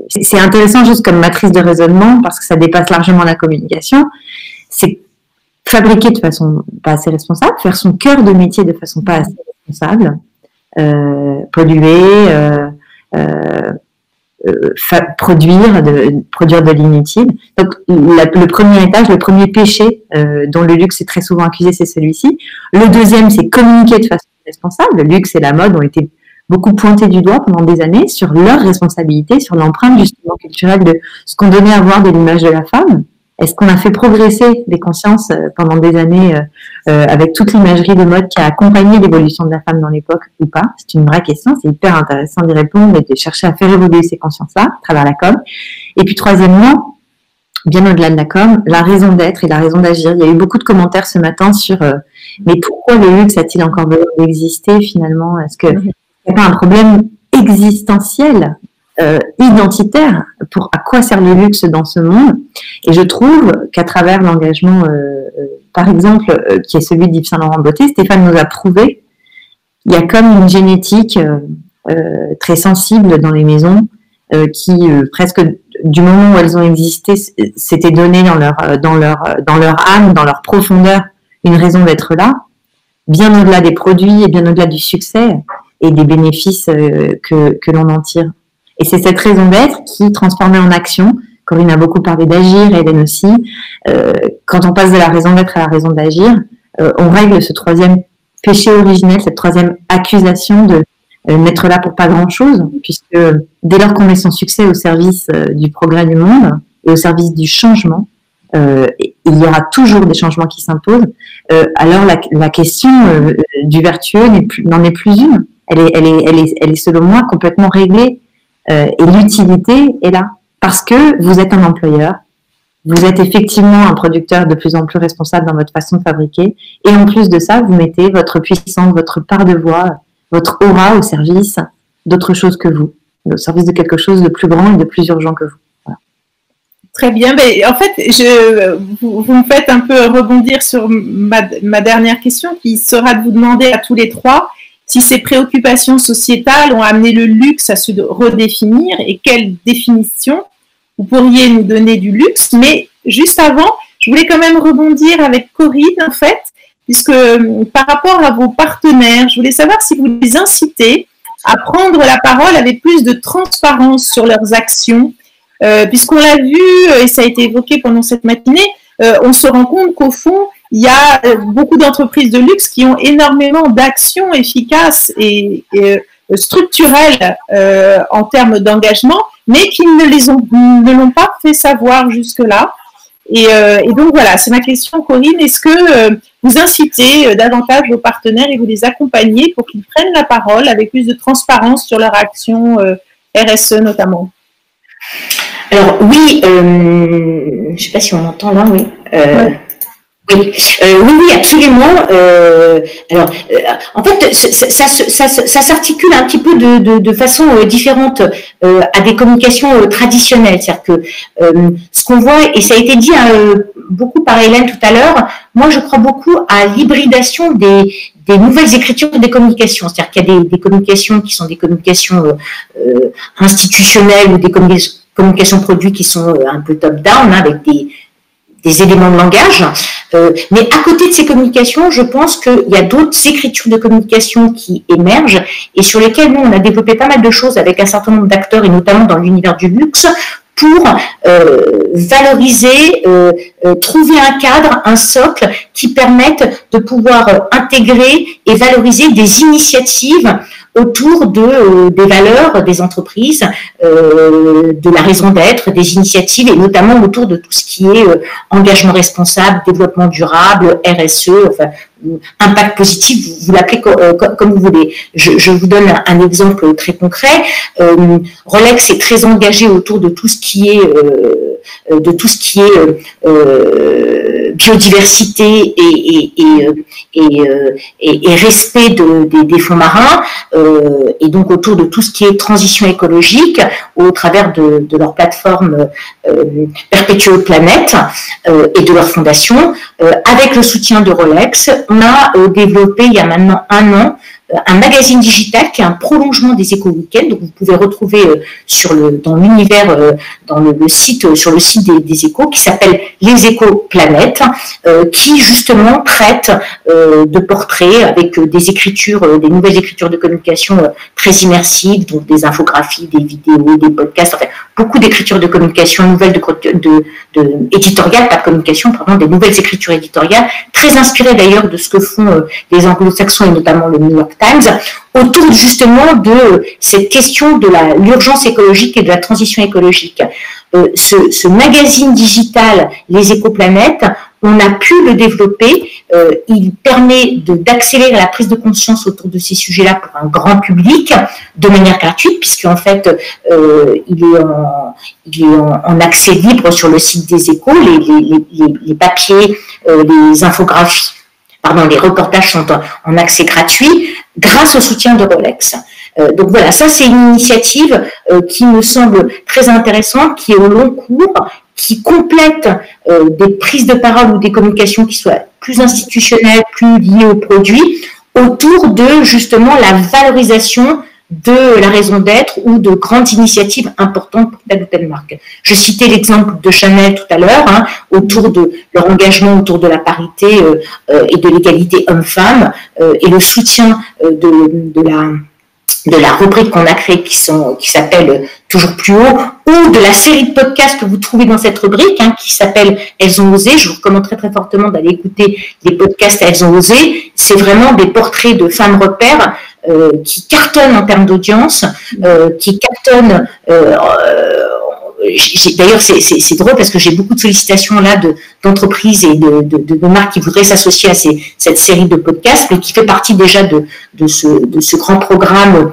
C'est intéressant juste comme matrice de raisonnement parce que ça dépasse largement la communication. C'est fabriquer de façon pas assez responsable, faire son cœur de métier de façon pas assez responsable, polluer, produire de l'inutile. Donc le premier étage, le premier péché dont le luxe est très souvent accusé, c'est celui-ci. Le deuxième, c'est communiquer de façon responsable. Le luxe et la mode ont été beaucoup pointés du doigt pendant des années sur leur responsabilité, sur l'empreinte justement culturelle de ce qu'on donnait à voir de l'image de la femme. Est-ce qu'on a fait progresser les consciences pendant des années avec toute l'imagerie de mode qui a accompagné l'évolution de la femme dans l'époque ou pas? C'est une vraie question, c'est hyper intéressant d'y répondre et de chercher à faire évoluer ces consciences-là à travers la com. Et puis troisièmement, bien au-delà de la com, la raison d'être et la raison d'agir. Il y a eu beaucoup de commentaires ce matin sur mais pourquoi le luxe a-t-il encore besoin d'exister finalement? Est-ce que il n'y a pas un problème existentiel, identitaire, pour à quoi sert le luxe dans ce monde? Et je trouve qu'à travers l'engagement, par exemple, qui est celui d'Yves Saint Laurent Beauté, Stéphane nous a prouvé il y a comme une génétique très sensible dans les maisons qui presque du moment où elles ont existé s'était donné dans leur âme, dans leur profondeur, une raison d'être là, bien au-delà des produits et bien au-delà du succès et des bénéfices que l'on en tire. Et c'est cette raison d'être qui, transformée en action, Corinne a beaucoup parlé d'agir, Hélène aussi, quand on passe de la raison d'être à la raison d'agir, on règle ce 3e péché originel, cette 3e accusation de n'être là pour pas grand-chose, puisque dès lors qu'on met son succès au service du progrès du monde et au service du changement, il y aura toujours des changements qui s'imposent, alors la question du vertueux n'en est plus une. Elle est selon moi complètement réglée et l'utilité est là parce que vous êtes un employeur Vous êtes effectivement un producteur de plus en plus responsable dans votre façon de fabriquer. Et en plus de ça, vous mettez votre puissance, votre part de voix, votre aura au service d'autre chose que vous, au service de quelque chose de plus grand et de plus urgent que vous. Voilà. Très bien. Mais en fait, vous me faites un peu rebondir sur ma dernière question, qui sera de vous demander à tous les trois si ces préoccupations sociétales ont amené le luxe à se redéfinir et quelle définition vous pourriez nous donner du luxe. Mais juste avant, je voulais quand même rebondir avec Corinne, en fait, puisque par rapport à vos partenaires, je voulais savoir si vous les incitez à prendre la parole avec plus de transparence sur leurs actions, puisqu'on l'a vu, et ça a été évoqué pendant cette matinée, on se rend compte qu'au fond, il y a beaucoup d'entreprises de luxe qui ont énormément d'actions efficaces et structurelles en termes d'engagement, mais qui ne l'ont pas fait savoir jusque-là. Et donc voilà, c'est ma question, Corinne. Est-ce que vous incitez davantage vos partenaires et vous les accompagnez pour qu'ils prennent la parole avec plus de transparence sur leur action RSE notamment? Alors oui, je ne sais pas si on m'entend là, oui. Ouais. Oui, absolument. Alors, en fait, ça s'articule un petit peu de façon différente à des communications traditionnelles. C'est-à-dire que ce qu'on voit, et ça a été dit beaucoup par Hélène tout à l'heure, moi je crois beaucoup à l'hybridation des nouvelles écritures des communications. C'est-à-dire qu'il y a des communications qui sont des communications institutionnelles ou des communications produits qui sont un peu top-down, avec des éléments de langage. Mais à côté de ces communications, je pense qu'il y a d'autres écritures de communication qui émergent et sur lesquelles nous, on a développé pas mal de choses avec un certain nombre d'acteurs et notamment dans l'univers du luxe pour valoriser, trouver un cadre, un socle qui permette de pouvoir intégrer et valoriser des initiatives autour des valeurs des entreprises, de la raison d'être, des initiatives et notamment autour de tout ce qui est engagement responsable, développement durable, RSE, enfin impact positif, vous l'appelez comme vous voulez. Je vous donne un exemple très concret. Rolex est très engagé autour de tout ce qui est biodiversité et respect des fonds marins, et donc autour de tout ce qui est transition écologique au travers de leur plateforme Perpetual Planet et de leur fondation. Avec le soutien de Rolex, on a développé il y a maintenant 1 an un magazine digital qui est un prolongement des éco-weekends. Donc vous pouvez retrouver sur le site des échos, qui s'appelle Les Éco-Planètes, qui justement traite de portraits avec des nouvelles écritures de communication très immersives, donc des infographies, des vidéos, des podcasts, enfin beaucoup d'écritures de communication nouvelles, éditoriales, pas de communication, pardon, des nouvelles écritures éditoriales, très inspirées d'ailleurs de ce que font les anglo-saxons et notamment le New York Times, autour justement de cette question de l'urgence écologique et de la transition écologique. Ce magazine digital, Les Éco-Planètes, on a pu le développer. Il permet d'accélérer la prise de conscience autour de ces sujets-là pour un grand public de manière gratuite, puisqu'en fait, il est en accès libre sur le site des Échos. Les papiers, les infographies, les reportages sont en accès gratuit grâce au soutien de Rolex. Donc voilà, ça c'est une initiative qui me semble très intéressante, qui est au long cours, qui complète des prises de parole ou des communications qui soient plus institutionnelles, plus liées aux produits, autour de justement la valorisation de la raison d'être ou de grandes initiatives importantes pour telle ou telle marque. Je citais l'exemple de Chanel tout à l'heure, autour de leur engagement autour de la parité et de l'égalité homme-femme, et le soutien de la rubrique qu'on a créée qui s'appelle Toujours plus haut, ou de la série de podcasts que vous trouvez dans cette rubrique qui s'appelle Elles ont osé. Je vous recommande très très fortement d'aller écouter les podcasts Elles ont osé. C'est vraiment des portraits de femmes repères qui cartonnent en termes d'audience, qui cartonnent d'ailleurs, c'est drôle parce que j'ai beaucoup de sollicitations là d'entreprises et de marques qui voudraient s'associer à cette série de podcasts, mais qui fait partie déjà de ce grand programme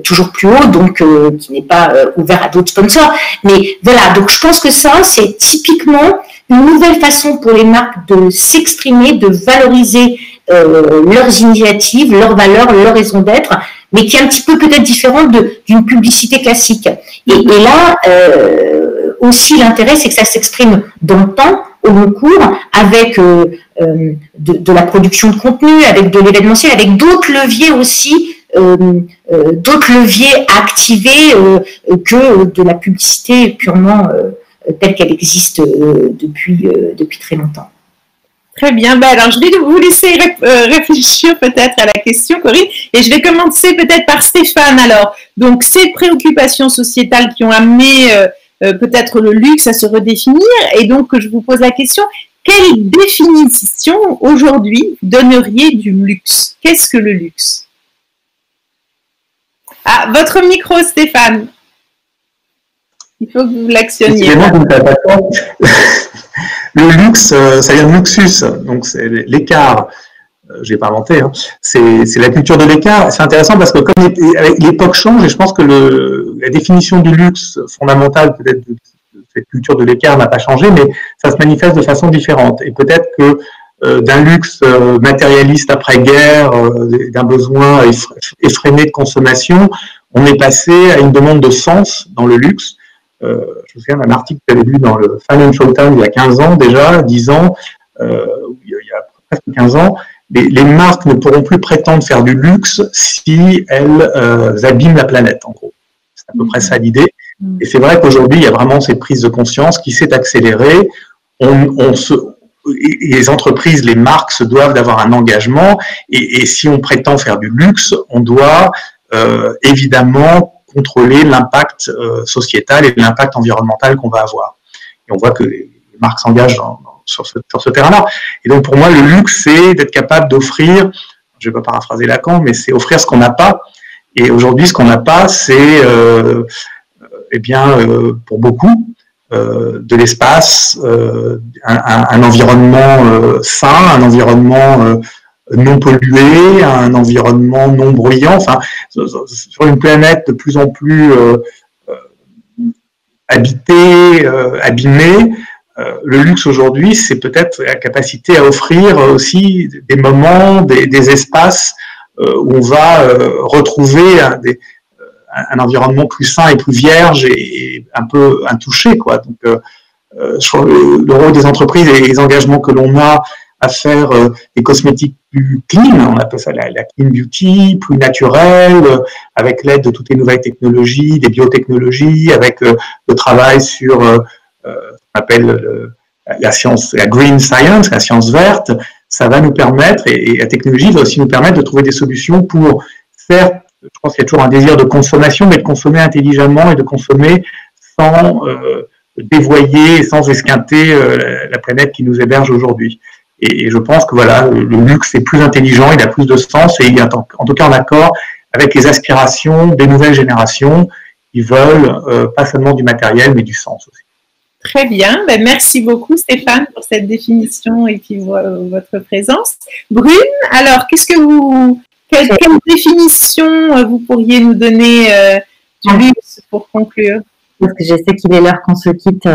toujours plus haut, donc qui n'est pas ouvert à d'autres sponsors. Mais voilà, donc je pense que ça, c'est typiquement une nouvelle façon pour les marques de s'exprimer, de valoriser leurs initiatives, leurs valeurs, leur raison d'être, mais qui est un petit peu peut-être différente d'une publicité classique. Et là, aussi l'intérêt, c'est que ça s'exprime dans le temps, au long cours, avec de la production de contenu, avec de l'événementiel, avec d'autres leviers aussi, d'autres leviers à activer que de la publicité purement telle qu'elle existe depuis très longtemps. Très bien. Ben alors, je vais vous laisser réfléchir peut-être à la question, Corinne, et je vais commencer peut-être par Stéphane. Alors, donc, ces préoccupations sociétales qui ont amené peut-être le luxe à se redéfinir, et donc je vous pose la question, quelle définition aujourd'hui donneriez du luxe? Qu'est-ce que le luxe? Ah, votre micro, Stéphane. Il faut que vous l'actionniez. Le luxe, ça vient de luxus, donc c'est l'écart. J'ai pas inventé, hein. C'est la culture de l'écart. C'est intéressant parce que comme l'époque change, et je pense que la définition du luxe fondamentale peut-être de cette culture de l'écart n'a pas changé, mais ça se manifeste de façon différente. Et peut-être que d'un luxe matérialiste après-guerre, d'un besoin effréné de consommation, on est passé à une demande de sens dans le luxe. Je me souviens d'un article que j'avais lu dans le Financial Times il y a 15 ans déjà, 10 ans, il y a presque 15 ans, les marques ne pourront plus prétendre faire du luxe si elles abîment la planète, en gros. C'est à peu près ça l'idée. Et c'est vrai qu'aujourd'hui, il y a vraiment cette prise de conscience qui s'est accélérée. Les entreprises, les marques se doivent d'avoir un engagement, et si on prétend faire du luxe, on doit évidemment contrôler l'impact sociétal et l'impact environnemental qu'on va avoir. Et on voit que les marques s'engagent sur ce terrain-là. Et donc pour moi, le luxe, c'est d'être capable d'offrir, je ne vais pas paraphraser Lacan, mais c'est offrir ce qu'on n'a pas. Et aujourd'hui, ce qu'on n'a pas, c'est, pour beaucoup, de l'espace, un environnement sain, un environnement non pollué, un environnement non bruyant, enfin, sur une planète de plus en plus habitée, abîmée. Le luxe aujourd'hui, c'est peut-être la capacité à offrir aussi des moments, des espaces où on va retrouver un environnement plus sain et plus vierge et un peu intouché, quoi. Donc, le rôle des entreprises et les engagements que l'on a à faire des cosmétiques plus clean, on appelle ça la clean beauty, plus naturelle, avec l'aide de toutes les nouvelles technologies, des biotechnologies, avec le travail sur ce qu'on appelle la science, la green science, la science verte. Ça va nous permettre, et la technologie va aussi nous permettre de trouver des solutions pour faire, je pense qu'il y a toujours un désir de consommation, mais de consommer intelligemment et de consommer sans dévoyer, sans esquinter la planète qui nous héberge aujourd'hui. Et je pense que voilà, le luxe est plus intelligent, il a plus de sens, et il est en tout cas en accord avec les aspirations des nouvelles générations qui veulent pas seulement du matériel, mais du sens aussi. Très bien, ben, merci beaucoup Stéphane pour cette définition et puis votre présence. Brune, alors quelle définition vous pourriez nous donner du luxe pour conclure? Parce que je sais qu'il est l'heure qu'on se quitte.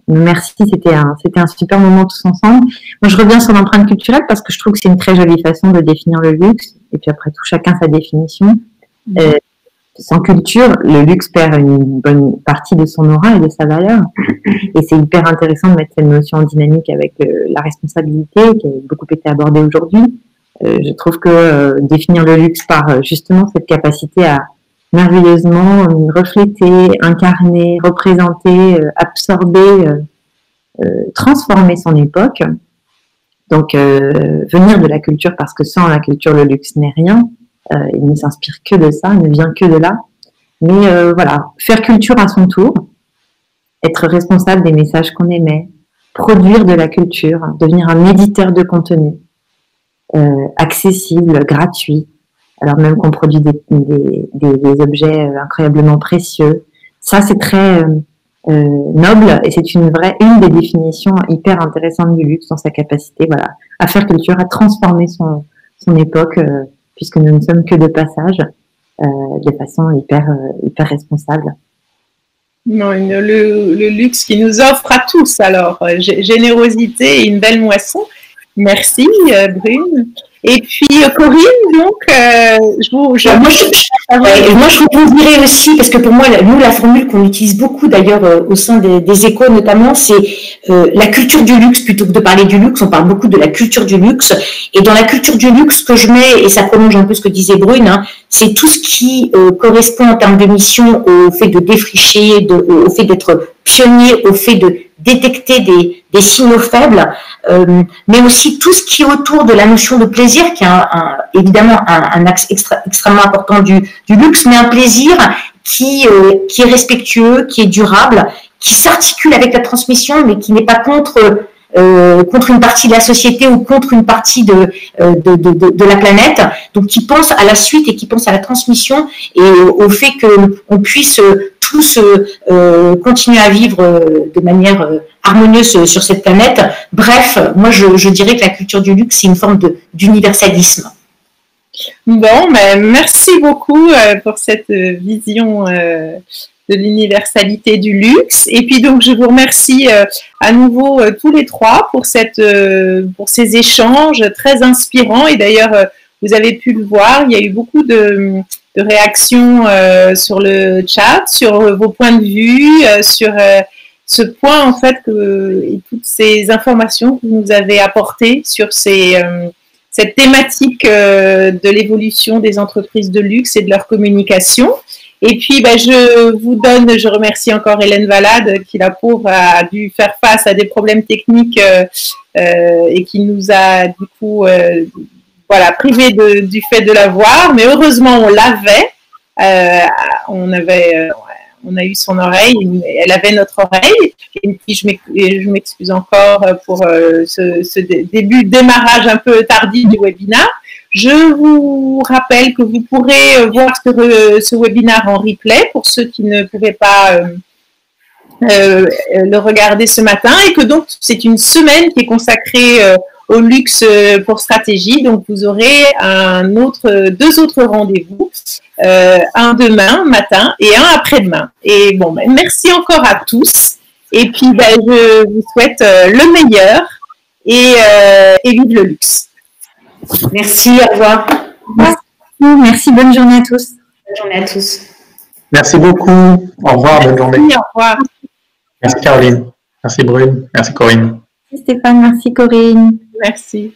Merci, c'était un super moment tous ensemble. Moi, je reviens sur l'empreinte culturelle parce que je trouve que c'est une très jolie façon de définir le luxe. Et puis après tout, chacun sa définition. Sans culture, le luxe perd une bonne partie de son aura et de sa valeur. Et c'est hyper intéressant de mettre cette notion en dynamique avec la responsabilité qui a beaucoup été abordée aujourd'hui. Je trouve que définir le luxe par justement cette capacité à merveilleusement refléter, incarner, représenter, absorber, transformer son époque. Donc, venir de la culture, parce que sans la culture, le luxe n'est rien. Il ne s'inspire que de ça, il ne vient que de là. Mais voilà, faire culture à son tour, être responsable des messages qu'on émet, produire de la culture, devenir un éditeur de contenu, accessible, gratuit, alors même qu'on produit des objets incroyablement précieux. Ça, c'est très noble et c'est une des définitions hyper intéressantes du luxe dans sa capacité, voilà, à faire culture, à transformer son époque, puisque nous ne sommes que de passage, de façon hyper responsable. Non, le luxe qui nous offre à tous, alors, générosité et une belle moisson. Merci, Brune. Et puis, Corinne, donc, moi, je rebondirais aussi, parce que pour moi, nous, la formule qu'on utilise beaucoup, d'ailleurs, au sein des échos, notamment, c'est la culture du luxe. Plutôt que de parler du luxe, on parle beaucoup de la culture du luxe. Et dans la culture du luxe, ce que je mets, et ça prolonge un peu ce que disait Brune, hein, c'est tout ce qui correspond en termes de mission au fait de défricher, au fait d'être pionnier, au fait de détecter des signaux faibles, mais aussi tout ce qui est autour de la notion de plaisir, qui est évidemment un axe extrêmement important du luxe, mais un plaisir qui est respectueux, qui est durable, qui s'articule avec la transmission, mais qui n'est pas contre une partie de la société ou contre une partie de la planète, donc qui pense à la suite et qui pense à la transmission et au fait qu'on puisse tous continuer à vivre de manière harmonieuse sur cette planète. Bref, moi je dirais que la culture du luxe, c'est une forme d'universalisme. Bon, merci beaucoup pour cette vision de l'universalité du luxe. Et puis donc, je vous remercie à nouveau tous les trois pour ces échanges très inspirants. Et d'ailleurs, vous avez pu le voir, il y a eu beaucoup de réactions sur le chat, sur vos points de vue, sur ce point en fait et toutes ces informations que vous nous avez apportées sur cette thématique de l'évolution des entreprises de luxe et de leur communication. Et puis, je remercie encore Hélène Valade qui, la pauvre, a dû faire face à des problèmes techniques et qui nous a du coup privés du fait de la voir. Mais heureusement, on l'avait. On a eu son oreille, elle avait notre oreille. Et puis, je m'excuse encore pour ce démarrage un peu tardif du webinaire. Je vous rappelle que vous pourrez voir ce webinaire en replay pour ceux qui ne pouvaient pas le regarder ce matin et que donc c'est une semaine qui est consacrée au luxe pour stratégie. Donc vous aurez deux autres rendez-vous, un demain matin et un après-demain. Et bon, merci encore à tous. Et puis je vous souhaite le meilleur et vive le luxe. Merci, au revoir. Merci, bonne journée à tous. Bonne journée à tous. Merci beaucoup. Au revoir, bonne journée. Au revoir. Merci Caroline. Merci Brune. Merci Corinne. Merci Stéphane, merci Corinne. Merci.